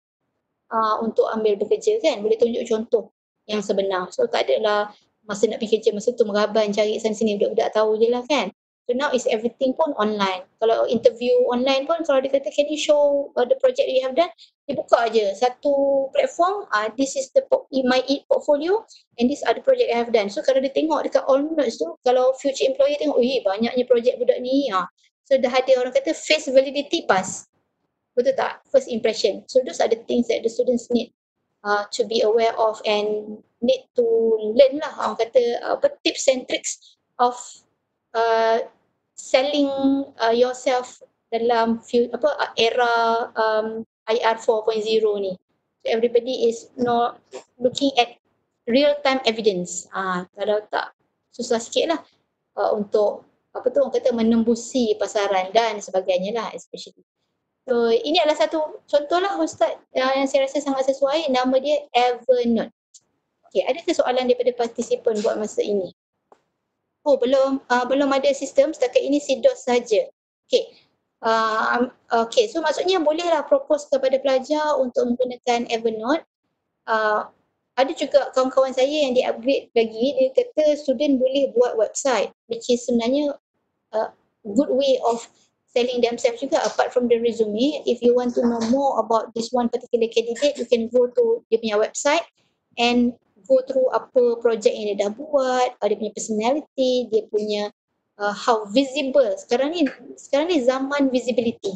untuk ambil bekerja kan, boleh tunjuk contoh yang sebenar. So tak adalah masa nak pergi kerja masa tu meraban cari sana sini, budak-budak tahu je lah kan. So now is everything pun online. Kalau interview online pun, kalau dia kata can you show the project you have done, dia buka je satu platform, this is my e-portfolio and these are the project I have done. So kalau dia tengok dekat all notes tu, kalau future employer tengok, banyaknya projek budak ni, so dah ada orang kata face validity pass. Betul tak? First impression. So those are the things that the students need to be aware of and need to learn lah. Orang kata tips and tricks of selling yourself dalam era IR 4.0 ni. So everybody is not looking at real time evidence. Kalau tak susah sikit lah untuk apa tu orang kata menembusi pasaran dan sebagainya lah especially. So ini adalah satu contoh lah Ustaz yang saya rasa sangat sesuai, nama dia Evernote. Okay, ada ke soalan daripada partisipan buat masa ini? Oh, belum ada sistem, setakat ini CDOS saja. Okay. Okay, so maksudnya bolehlah propose kepada pelajar untuk menggunakan Evernote. Ada juga kawan-kawan saya yang di-upgrade lagi, dia kata student boleh buat website, which is sebenarnya good way of selling themselves juga apart from the resume. If you want to know more about this one particular candidate, you can go to dia punya website and go through apa projek yang dia dah buat, dia punya personality, dia punya how visible. Sekarang ni zaman visibility.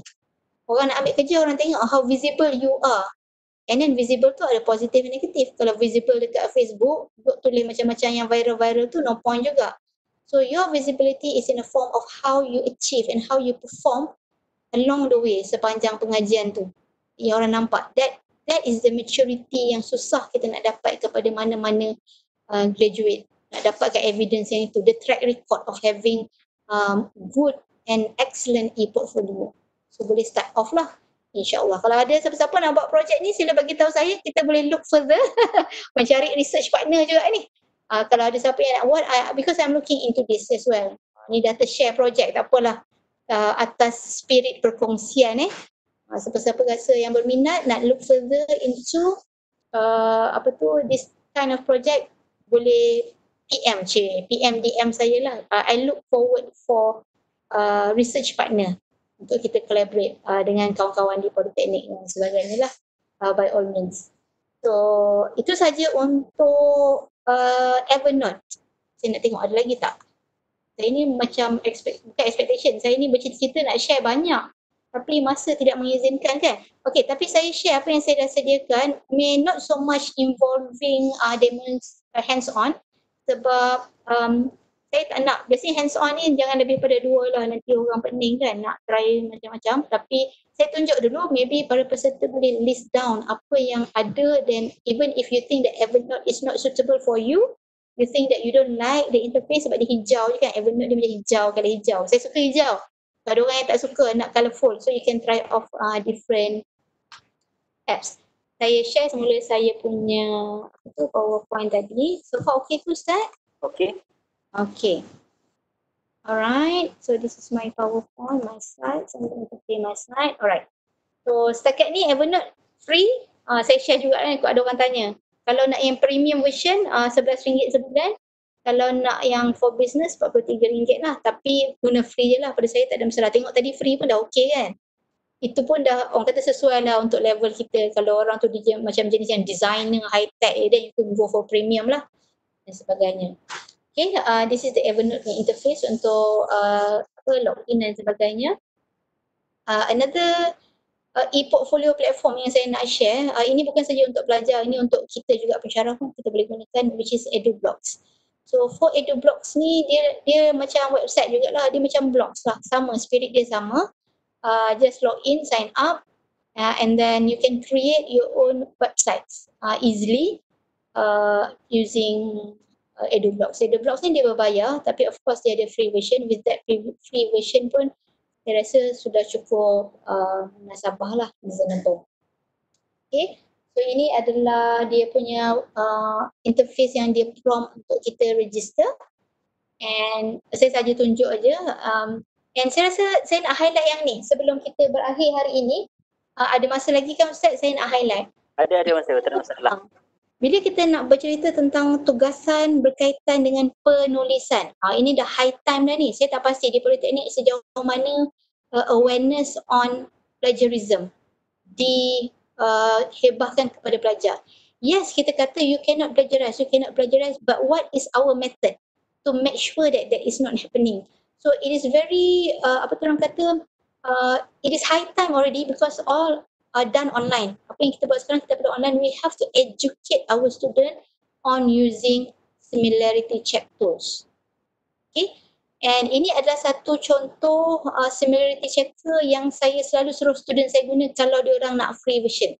Orang nak ambil kerja, orang tengok how visible you are. And then visible tu ada positif dan negatif. Kalau visible dekat Facebook, duk tulis macam-macam yang viral-viral tu no point juga. So your visibility is in a form of how you achieve and how you perform along the way sepanjang pengajian tu. Yang orang nampak. That is the maturity yang susah kita nak dapat kepada mana-mana graduate. Nak dapatkan evidence yang itu. The track record of having good and excellent e-portfolio. So boleh start off lah. InsyaAllah. Kalau ada siapa-siapa nak buat projek ni, sila bagi tahu saya. Kita boleh look further. Mencari research partner juga ni. Kalau ada siapa yang nak buat, because I'm looking into this as well. Ni data share project, tak apalah. Atas spirit perkongsian siapa-siapa rasa yang berminat nak look further into this kind of project, boleh PM DM saya lah. I look forward for research partner untuk kita collaborate dengan kawan-kawan di Politeknik dan sebagainya lah, by all means. So itu saja untuk Evernote. Saya nak tengok ada lagi tak. Saya ni macam bukan expectation, saya ni bercita-cita nak share banyak tapi masa tidak mengizinkan kan. Okay, tapi saya share apa yang saya dah sediakan, may not so much involving demos hands-on, sebab saya tak nak, biasanya hands-on ni jangan lebih pada 2 lah, nanti orang pening kan nak try macam-macam. Tapi saya tunjuk dulu, maybe para peserta boleh list down apa yang ada, then even if you think that Evernote is not suitable for you, you think that you don't like the interface sebab dia hijau je kan, Evernote dia macam hijau, colour hijau. Saya suka hijau. Kalau ada orang yang tak suka nak colourful, so you can try off different apps. Saya share semula saya punya PowerPoint tadi. So far okay tu Ustaz? Okay. Okay. Alright, so this is my PowerPoint, my slides. I'm going to play my slide. Alright. So setakat ni Evernote free. Saya share juga kan kalau ada orang tanya. Kalau nak yang premium version, RM11 sebulan. Kalau nak yang for business, RM43 lah. Tapi guna free je lah, pada saya tak ada masalah. Tengok tadi free pun dah okay kan. Itu pun dah orang kata sesuai lah untuk level kita. Kalau orang tu dia macam jenis yang designer, high tech, then you can go for premium lah dan sebagainya. Okay, this is the Evernote interface untuk login dan sebagainya. Another e-portfolio platform yang saya nak share, ini bukan saja untuk pelajar, ini untuk kita juga pensyarah pun kita boleh gunakan, which is EduBlocks. So for EduBlocks ni dia macam website jugalah, dia macam blogs lah, sama, spirit dia sama. Just log in, sign up, and then you can create your own websites easily using EduBlocks. EduBlocks ni dia berbayar, tapi of course dia ada free version. With that free version pun saya rasa sudah cukup munasabah lah, reasonable. Okay, so ini adalah dia punya interface yang dia prompt untuk kita register. And saya saja tunjuk aja. And saya rasa saya nak highlight yang ni sebelum kita berakhir hari ini. Ada masa lagi kan Ustaz, saya nak highlight? Ada masa, tak ada masalah. Bila kita nak bercerita tentang tugasan berkaitan dengan penulisan, ini dah high time dah ni. Saya tak pasti di Politeknik sejauh mana awareness on plagiarism dihebahkan kepada pelajar. Yes, kita kata you cannot plagiarize, but what is our method to make sure that that is not happening? So it is very, it is high time already because all are done online. Apa yang kita buat sekarang, kita buat online. We have to educate our student on using similarity check tools. Okay, And ini adalah satu contoh similarity checker yang saya selalu suruh student saya guna kalau dia orang nak free version.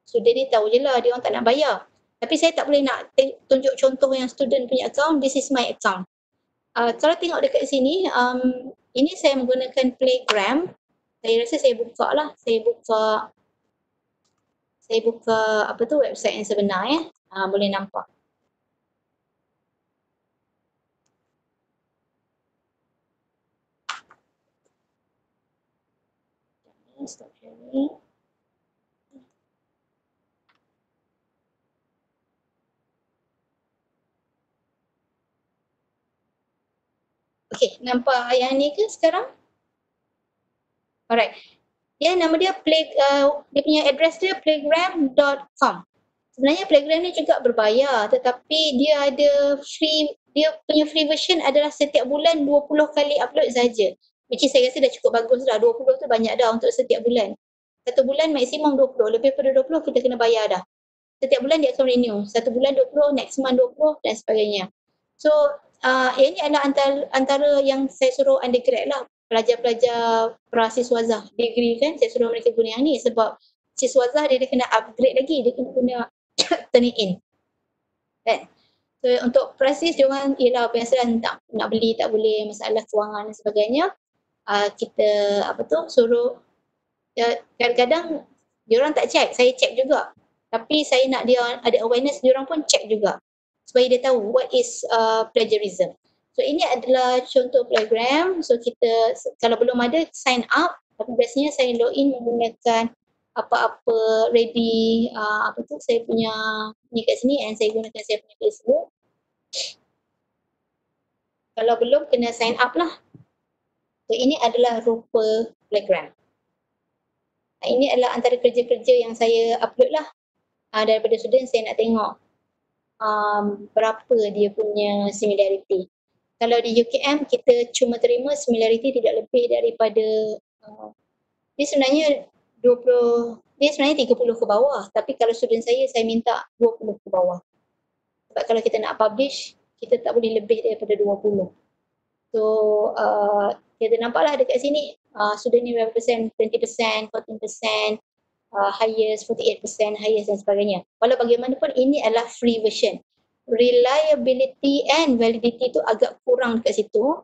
So dia ni tahu je lah dia orang tak nak bayar. Tapi saya tak boleh nak tunjuk contoh yang student punya account, this is my account. Kalau tengok dekat sini, ini saya menggunakan Playgram. Saya rasa saya buka lah, saya buka apa tu website yang sebenar ya. Boleh nampak. Stop sharing. Okay, nampak yang ni ke sekarang? Alright. Dia nama dia dia punya address dia playgram.com. Sebenarnya Playgram ni juga berbayar tetapi dia ada dia punya free version adalah setiap bulan 20 kali upload saja. Which is saya rasa dah cukup bagus dah. 20 tu banyak dah untuk setiap bulan. Satu bulan maksimum 20. Lebih pada 20 kita kena bayar dah. Setiap bulan dia akan renew. Satu bulan 20, next month 20 dan sebagainya. So ini adalah antara yang saya suruh undergrad lah. Pelajar-pelajar prasiswazah degree kan, saya suruh mereka guna yang ni sebab siswazah dia kena upgrade lagi, dia kena guna turn it in. Kan? So untuk prasis dia orang ialah biasalah nak beli tak boleh, masalah kewangan dan sebagainya. Kita suruh kadang-kadang dia orang tak check, saya check juga. Tapi saya nak dia ada awareness, dia orang pun check juga supaya dia tahu what is plagiarism. So ini adalah contoh program. So kita kalau belum ada sign up, tapi biasanya saya login menggunakan apa-apa ready saya punya ni kat sini and saya gunakan saya punya Facebook. Kalau belum kena sign up lah. So ini adalah rupa program. Ini adalah antara kerja-kerja yang saya upload lah. Daripada student saya nak tengok berapa dia punya similarity. Kalau di UKM kita cuma terima similarity tidak lebih daripada dia sebenarnya 30 ke bawah, tapi kalau student saya minta 20 ke bawah. Sebab kalau kita nak publish, kita tak boleh lebih daripada 20. So kita nampaklah dekat sini student ni berapa persen, 20%, 14%, highest 48%, highest dan sebagainya. Walau bagaimanapun ini adalah free version. Reliability and validity tu agak kurang dekat situ.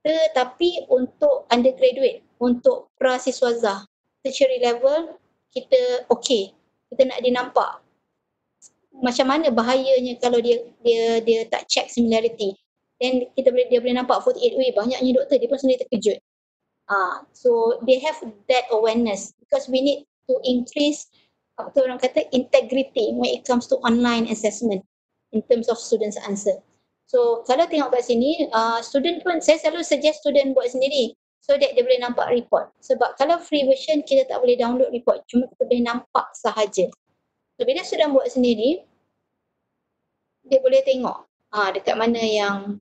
Tetapi untuk undergraduate, untuk prasiswazah, tertiary level, kita okay. Kita nak dia nampak macam mana bahayanya kalau dia tak check similarity. Then dia boleh nampak 48, banyaknya doktor, dia pun sendiri terkejut. So they have that awareness because we need to increase orang kata integrity when it comes to online assessment in terms of students answer. So kalau tengok kat sini, student pun saya selalu suggest student buat sendiri so that dia boleh nampak report. Sebab kalau free version kita tak boleh download report, cuma kita boleh nampak sahaja. So bila student buat sendiri, dia boleh tengok dekat mana yang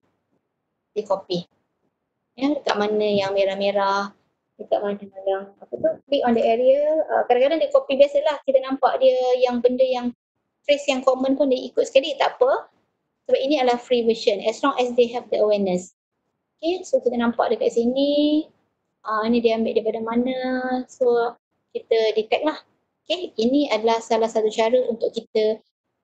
di copy. Ya, dekat mana yang merah-merah, dekat mana yang click on the area. Kadang-kadang dia copy biasalah, kita nampak dia yang benda yang phrase yang common pun dia ikut sekali, tak apa. Sebab ini adalah free version as long as they have the awareness. Okay, so kita nampak dekat sini, ni dia ambil daripada mana, so kita detect lah. Okay, ini adalah salah satu cara untuk kita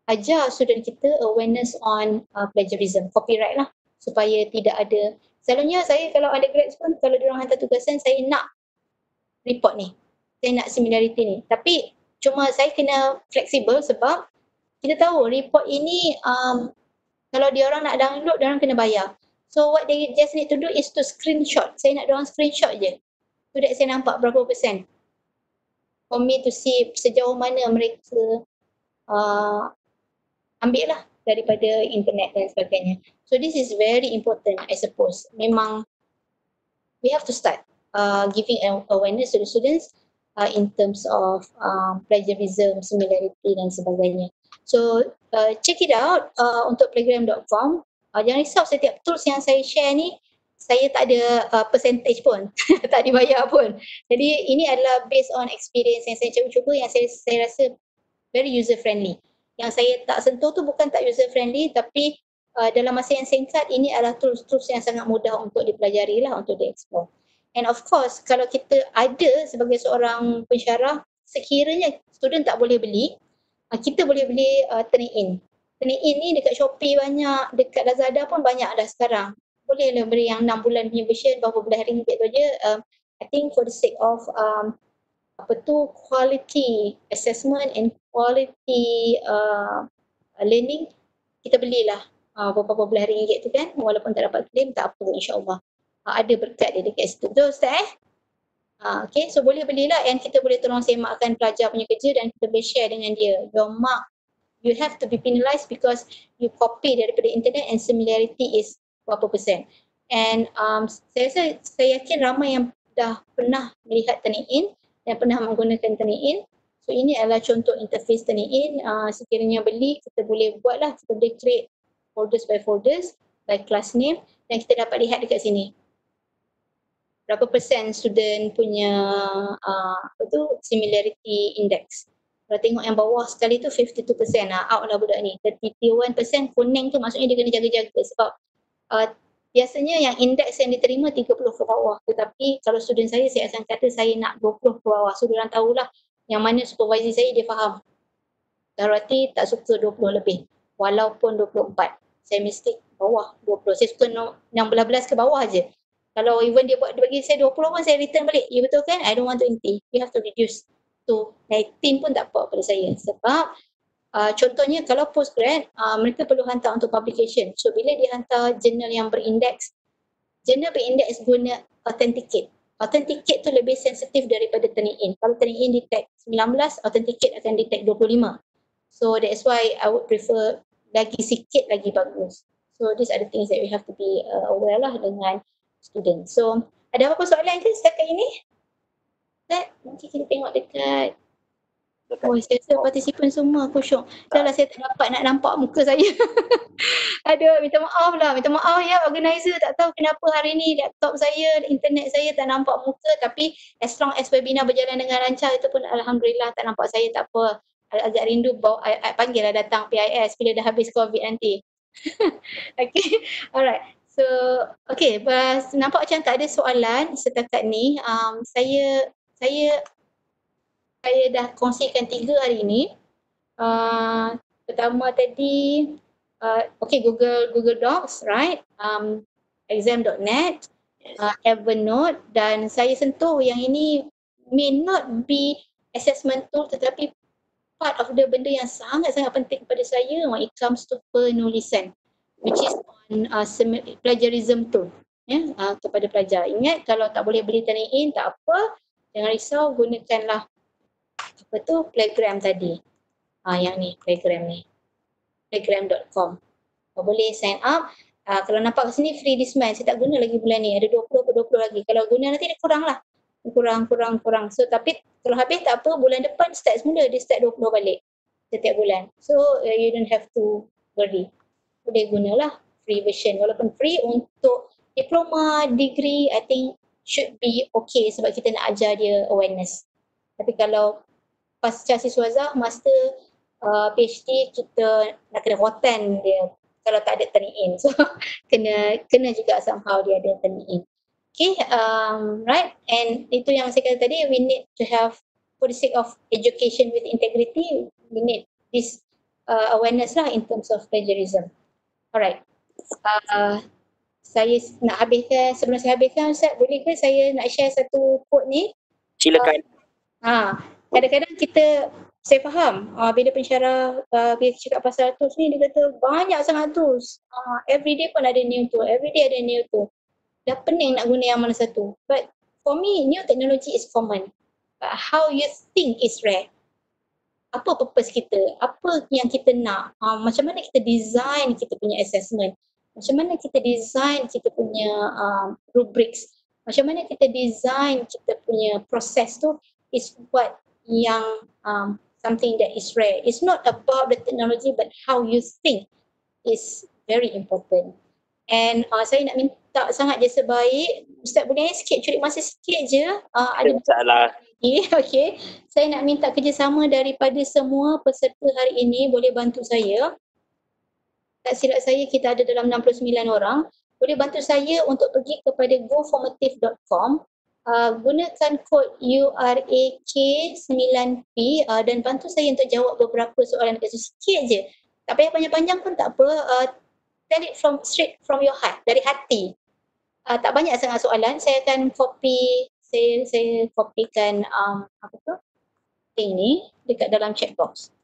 ajar student kita awareness on plagiarism, copyright lah, supaya tidak ada. Selalunya saya kalau undergrads pun, kalau diorang hantar tugasan, saya nak report ni, saya nak similarity ni. Tapi cuma saya kena fleksibel sebab kita tahu report ini kalau diorang nak download, diorang kena bayar. So what they just need to do is to screenshot. Saya nak diorang screenshot je, so that saya nampak berapa persen, for me to see sejauh mana mereka ambil lah daripada internet dan sebagainya. So this is very important, I suppose. Memang we have to start giving awareness to the students in terms of plagiarism, similarity dan sebagainya. So check it out untuk playgram.com. Jangan risau, setiap tools yang saya share ni saya tak ada percentage pun, tak dibayar pun. Jadi ini adalah based on experience yang saya cuba-cuba, yang saya rasa very user friendly. Yang saya tak sentuh tu bukan tak user friendly, tapi dalam masa yang singkat ini adalah tools-tools yang sangat mudah untuk dipelajari lah, untuk di-explore. And of course, kalau kita ada sebagai seorang pensyarah, sekiranya student tak boleh beli, kita boleh beli Turnitin. Turnitin ni dekat Shopee banyak, dekat Lazada pun banyak dah sekarang. Bolehlah beli yang 6 bulan punya version, berapa belas ringgit tu je. I think for the sake of quality assessment and quality learning, kita belilah beberapa belas ringgit tu kan, walaupun tak dapat claim tak apa, insyaAllah. Ada berkat dia dekat situ. Betul Ustaz okay, so boleh belilah and kita boleh tolong semakkan pelajar punya kerja dan kita boleh share dengan dia. Your mark, you have to be penalised because you copy daripada internet and similarity is berapa persen. And saya yakin ramai yang dah pernah melihat Turnitin dan pernah menggunakan Turnitin. So ini adalah contoh interface Turnitin. Sekiranya beli, kita boleh buatlah, kita boleh create folders by class name dan kita dapat lihat dekat sini. Berapa persen student punya similarity index. Kalau tengok yang bawah sekali tu 52% out lah budak ni. 31% kuning tu maksudnya dia kena jaga-jaga sebab biasanya yang indeks yang diterima 30 ke bawah. Tetapi kalau student saya akan kata saya nak 20 ke bawah. So diorang tahulah yang mana supervisor saya dia faham. Darwati tak suka 20 lebih. Walaupun 24. Saya mesti bawah 20. Saya suka 16 ke bawah je. Kalau even dia bagi saya 20 pun saya return balik. Ya betul kan? I don't want 20. You have to reduce to 19 pun tak apa pada saya. Sebab contohnya kalau postgrad, mereka perlu hantar untuk publication. So bila dia hantar jurnal yang berindeks, jurnal berindeks guna authenticate. Authenticate tu lebih sensitif daripada Turnitin. Kalau Turnitin detect 19, authenticate akan detect 25. So that's why I would prefer lagi sikit lagi bagus. So these are the things that we have to be aware lah dengan student. So ada apa-apa soalan ke setakat ini? Nanti kita tengok dekat saya rasa partisipan semua khusyuk. Dah lah saya tak dapat nak nampak muka saya. Aduh, minta maaf ya organizer, tak tahu kenapa hari ni laptop saya, internet saya tak nampak muka, tapi as long as webinar berjalan dengan lancar itu pun alhamdulillah tak nampak saya, tak apa. Agak rindu panggil lah datang PIS bila dah habis COVID nanti. Okay, alright. So, okay, nampak macam tak ada soalan setakat ni. Saya dah kongsikan 3 hari ni. Pertama tadi, okay, Google Docs, right? Exam.net, Evernote, dan saya sentuh yang ini may not be assessment tool tetapi part of the benda yang sangat-sangat penting kepada saya when it comes to penulisan, which is on plagiarism tool kepada pelajar. Ingat, kalau tak boleh beli Turnitin tak apa, jangan risau, gunakanlah Playgram tadi. Yang ni, Playgram ni. Playgram.com. Boleh sign up. Kalau nampak kat sini free this month, saya tak guna lagi bulan ni. Ada 20 ke 20 lagi. Kalau guna nanti dia kurang lah. Kurang. So tapi kalau habis tak apa, bulan depan start semula. Dia start 20 balik setiap bulan. So you don't have to worry. Boleh gunalah free version. Walaupun free untuk diploma, degree, I think should be okay sebab kita nak ajar dia awareness. Tapi kalau pasca siswazah, master, PhD, kita nak kena rotan dia kalau tak ada Turnitin. So kena juga somehow dia ada Turnitin. Okay, right, and itu yang saya kata tadi, we need to have, for the sake of education with integrity, we need this awareness lah in terms of plagiarism. Alright, saya nak habiskan, sebelum saya habiskan Ustaz, boleh ke saya nak share satu quote ni? Silakan. Kadang-kadang saya faham bila pensyarah bila cakap pasal tools ni, dia kata banyak sangat tools, everyday pun ada new tool, everyday ada new tool, dah pening nak guna yang mana satu. But for me, new technology is common, but how you think is rare. Apa purpose kita, apa yang kita nak, macam mana kita design kita punya assessment, macam mana kita design kita punya rubrics, macam mana kita design kita punya proses tu, is what yang something that is rare. It's not about the technology but how you think is very important. And saya nak minta sangat je sebaik, Ustaz boleh sikit, curi masa sikit je. Ada masalah. Okay, saya nak minta kerjasama daripada semua peserta hari ini, boleh bantu saya. tak silap saya kita ada dalam 69 orang, boleh bantu saya untuk pergi kepada goformative.com, gunakan kod URAK9P dan bantu saya untuk jawab beberapa soalan dekat situ, sikit je. Tak payah panjang-panjang pun tak apa, tell it straight from your heart, dari hati. Tak banyak sangat soalan, saya akan saya kopikan apa tu, link ni dekat dalam chat box.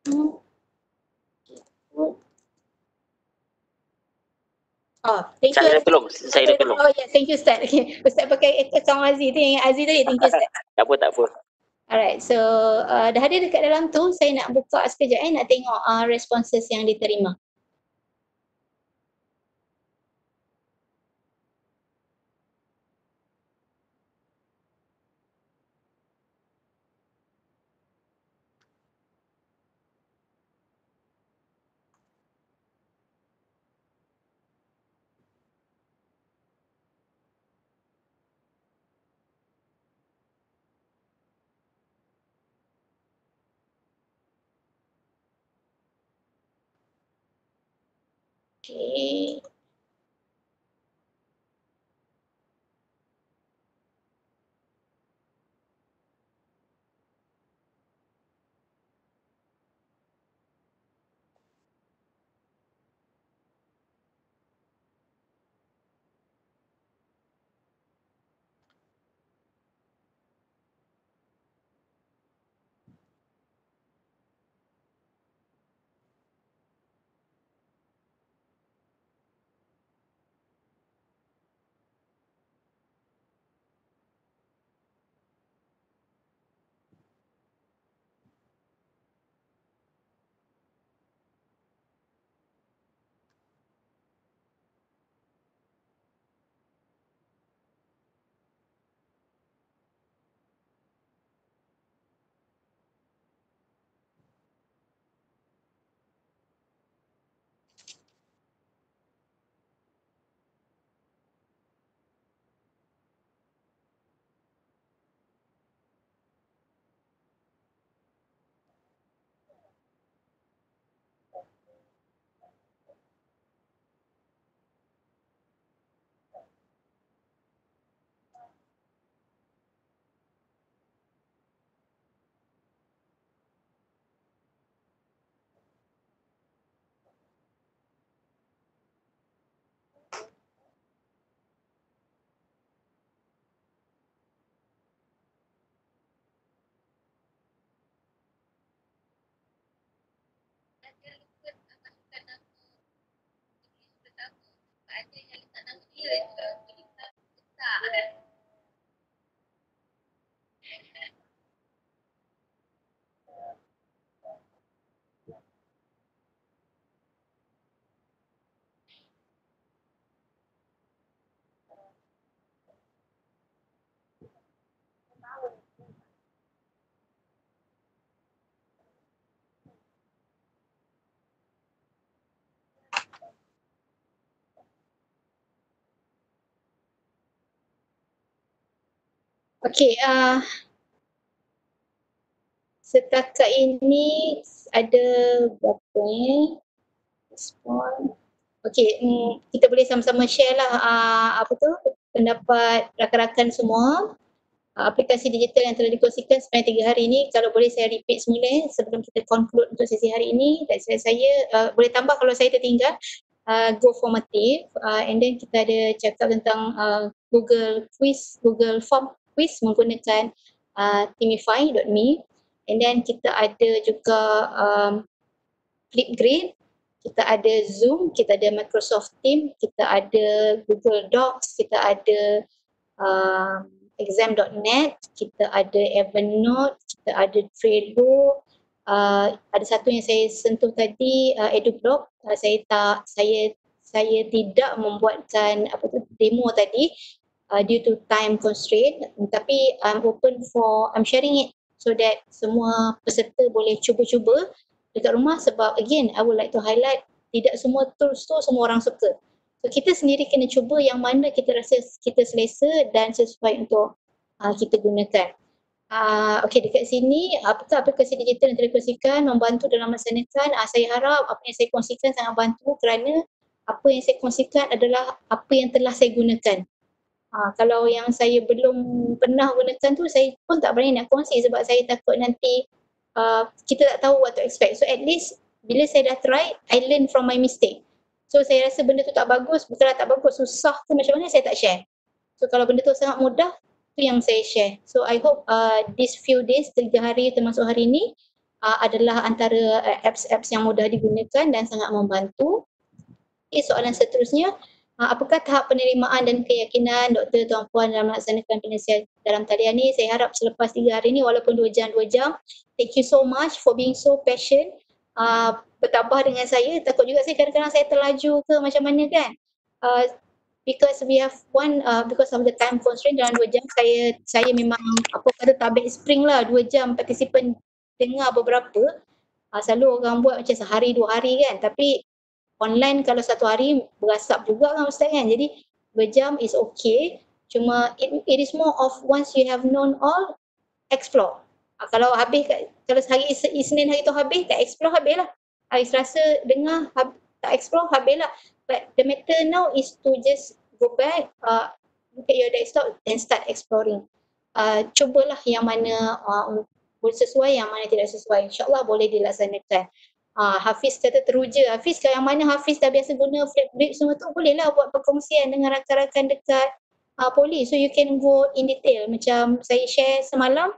Thank you. Saya dah tolong. Oh ya, thank you Ustaz. Okay. Ustaz pakai akaun Aziz tu, yang Aziz tadi. Thank you Ustaz. Tak apa. Alright, so dah ada dekat dalam tu. Saya nak buka sekejap nak tengok responses yang diterima. Okay. Okay, setakat ini ada berapa ni respon. Okay, kita boleh sama-sama share lah apa tu, pendapat rakan-rakan semua. Aplikasi digital yang telah dikongsikan sepanjang 3 hari ini, kalau boleh saya repeat semula sebelum kita conclude untuk sesi hari ini. Dan saya boleh tambah kalau saya tertinggal, GoFormative, and then kita ada cakap tentang Google quiz, Google form quiz menggunakan Teamify.me, and then kita ada juga Flipgrid, kita ada Zoom, kita ada Microsoft Teams, kita ada Google Docs, kita ada exam.net, kita ada Evernote, kita ada Trello, ada satu yang saya sentuh tadi, EduBlog. Saya tidak membuatkan apa tu demo tadi due to time constraint, tapi I'm sharing it so that semua peserta boleh cuba-cuba dekat rumah, sebab again I would like to highlight, tidak semua tools tu semua orang suka. So kita sendiri kena cuba yang mana kita rasa kita selesa dan sesuai untuk kita gunakan. Okey, dekat sini apakah aplikasi digital yang terkongsikan membantu dalam melaksanakan, saya harap apa yang saya kongsikan sangat bantu kerana apa yang saya kongsikan adalah apa yang telah saya gunakan. Kalau yang saya belum pernah gunakan tu saya pun tak berani nak kongsi sebab saya takut nanti kita tak tahu what to expect. So at least bila saya dah try, I learn from my mistake. So saya rasa benda tu tak bagus, bukanlah tak bagus, susah ke macam mana saya tak share. So kalau benda tu sangat mudah, tu yang saya share. So I hope these few days, 3 hari termasuk hari ni adalah antara apps-apps yang mudah digunakan dan sangat membantu. Okay, soalan seterusnya, apakah tahap penerimaan dan keyakinan Dr. Tuan Puan dalam melaksanakan penyelesaian dalam talian ni? Saya harap selepas 3 hari ni walaupun 2 jam, thank you so much for being so patient, bertabah dengan saya. Takut juga saya kadang-kadang saya terlaju ke macam mana kan. Because we have because of the time constraint dalam 2 jam saya memang apa kata tabik spring lah 2 jam participant dengar beberapa. Selalu orang buat macam sehari 2 hari kan, tapi online kalau 1 hari berasap juga kan Ustaz kan. Jadi 2 jam is okay. Cuma it is more of once you have known all, explore. Kalau habis kalau hari Isnin hari tu habis, tak explore habis lah. Hari Selasa dengar tak explore habis lah. But the matter now is to just go back, look at your desktop and start exploring. Cubalah yang mana boleh sesuai, yang mana tidak sesuai. InsyaAllah boleh dilaksanakan. Hafiz kata teruja. Hafiz kalau yang mana Hafiz dah biasa guna Flipgrid semua tu, bolehlah buat perkongsian dengan rakan-rakan dekat Poli. So you can go in detail. Macam saya share semalam,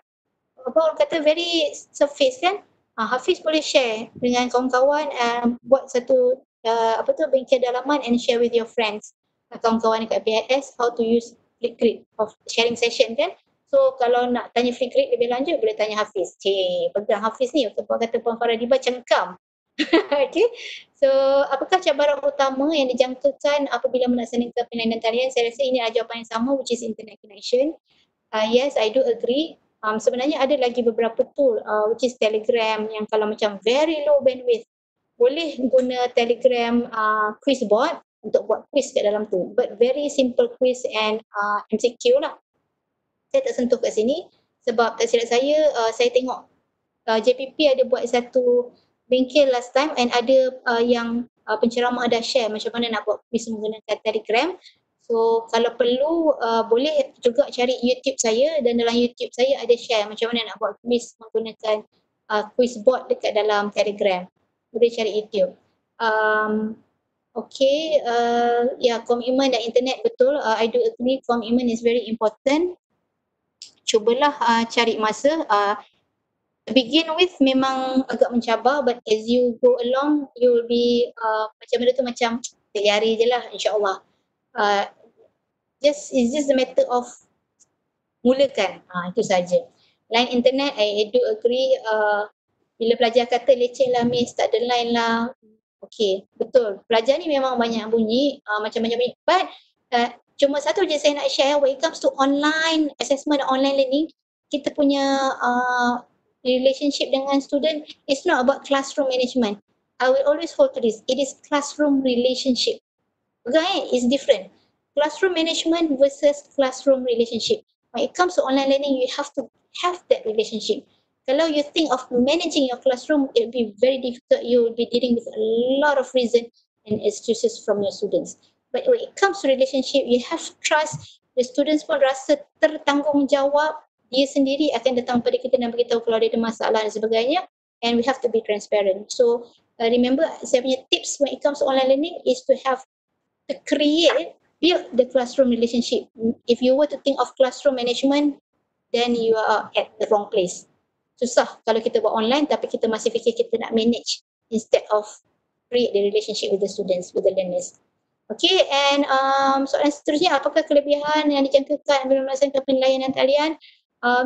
apa orang kata very surface kan. Hafiz boleh share dengan kawan-kawan, buat satu bengkel dalaman and share with your friends, kawan-kawan dekat PIS, how to use Flipgrid of sharing session kan. So kalau nak tanya Flipgrid lebih lanjut boleh tanya Hafiz. Pegang Hafiz ni untuk kata Puan Faradiba cengkam. Okay. So apakah cabaran utama yang dijangkakan apabila melaksanakan penilaian talian? Saya rasa ini adalah jawapan yang sama, which is internet connection. Yes, I do agree. Sebenarnya ada lagi beberapa tool, which is Telegram, yang kalau macam very low bandwidth, boleh guna Telegram quiz board untuk buat quiz kat dalam tu. But very simple quiz and MCQ lah. Saya tak sentuh kat sini sebab tak silap saya tengok JPP ada buat satu bengkel last time and ada yang penceramah dah share macam mana nak buat quiz menggunakan Telegram. So kalau perlu boleh juga cari YouTube saya, dan dalam YouTube saya ada share macam mana nak buat quiz menggunakan quiz board dekat dalam Telegram. Boleh cari YouTube. Okay, komitmen dan internet betul. I do agree, komitmen is very important. Cubalah cari masa. To begin with memang agak mencabar, but as you go along you will be macam benda tu macam hari je lah insyaAllah. It's just a matter of mulakan, itu saja. Line internet, I do agree, bila pelajar kata leceh lah miss, tak ada line lah. Okay, betul. Pelajar ni memang banyak bunyi, macam-macam bunyi. But cuma satu je saya nak share, when it comes to online assessment, online learning, kita punya relationship dengan student, it's not about classroom management. I will always hold to this. It is classroom relationship. Okay, it's different. Classroom management versus classroom relationship. When it comes to online learning, you have to have that relationship. Kalau you think of managing your classroom, it will be very difficult. You will be dealing with a lot of reason and excuses from your students. But when it comes to relationship, you have trust. The students pun rasa tertanggungjawab. Dia sendiri akan datang pada kita dan beritahu kalau dia ada masalah dan sebagainya. And we have to be transparent. So remember, saya punya tips when it comes to online learning is to build the classroom relationship. If you were to think of classroom management, then you are at the wrong place. Susah kalau kita buat online tapi kita masih fikir kita nak manage instead of create the relationship with the students, with the learners. Okay, and soalan seterusnya, apakah kelebihan yang dijangkakan bila melaksanakan penilaian talian?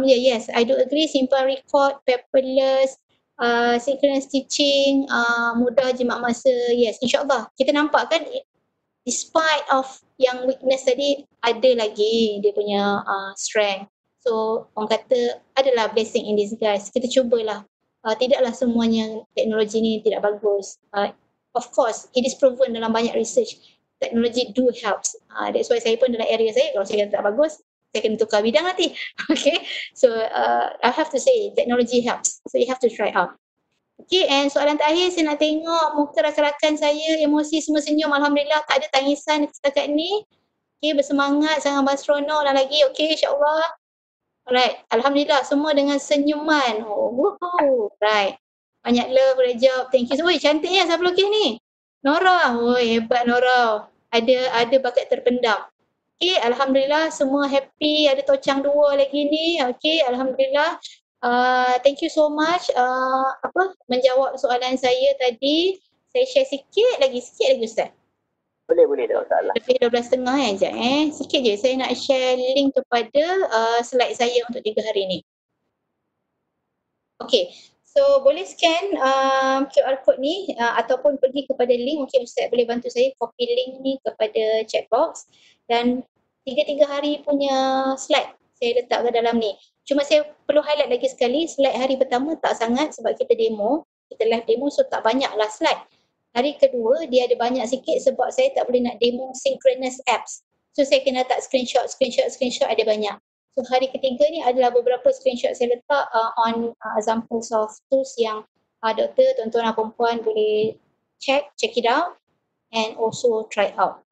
Yes, I do agree. Simple record, paperless, synchronous teaching, mudah jimat masa. Yes, insyaAllah. Kita nampak kan, despite of yang weakness tadi, ada lagi dia punya strength. So orang kata adalah blessing in disguise. Kita cubalah. Tidaklah semuanya teknologi ni tidak bagus. Of course, it is proven dalam banyak research, teknologi do helps. That's why saya pun dalam area saya, kalau saya kata tak bagus, saya kena tukar bidang nanti. Okay, so I have to say technology helps. So you have to try out. Okay, and soalan terakhir saya nak tengok muka rakan-rakan saya, emosi semua senyum. Alhamdulillah tak ada tangisan setakat ni. Okay, bersemangat sangat berseronok dan lagi. Okay, insyaAllah. Alright, Alhamdulillah semua dengan senyuman. Oh, woohoo. Right. Banyak love, Rejab. Thank you. Oi, cantiknya siapa lukis ni? Nora. Oi, hebat Nora. Ada bakat terpendam. Okay, Alhamdulillah semua happy. Ada tocang 2 lagi ni. Okay, Alhamdulillah. Thank you so much menjawab soalan saya tadi. Saya share sikit lagi Ustaz. Boleh tak masalah. Lebih 12.30 sekejap sikit je saya nak share link kepada slide saya untuk 3 hari ni. Okay, so boleh scan QR code ni ataupun pergi kepada link. Mungkin Ustaz boleh bantu saya copy link ni kepada chat box dan 3 hari punya slide saya letak ke dalam ni. Cuma saya perlu highlight lagi sekali, slide hari pertama tak sangat sebab kita live demo, so tak banyaklah slide. Hari kedua dia ada banyak sikit sebab saya tak boleh nak demo synchronous apps. So saya kena letak screenshot ada banyak. So hari ketiga ni adalah beberapa screenshot saya letak on examples of tools yang doktor, tuan-tuan dan perempuan boleh check it out and also try out.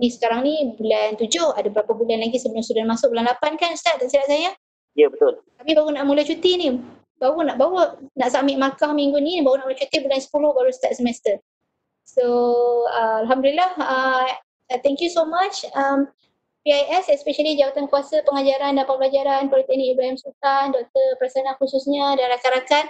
Ni sekarang ni bulan 7, ada berapa bulan lagi sebelum sudah masuk bulan 8 kan Ustaz, tak silap saya? Ya, betul. Tapi baru nak mula cuti ni. Baru nak submit markah minggu ni, baru nak mula cuti bulan 10 baru start semester. So Alhamdulillah, thank you so much PIS, especially Jawatan Kuasa Pengajaran dan Pembelajaran Politeknik Ibrahim Sultan, Dr. Prasanna khususnya dan rakan-rakan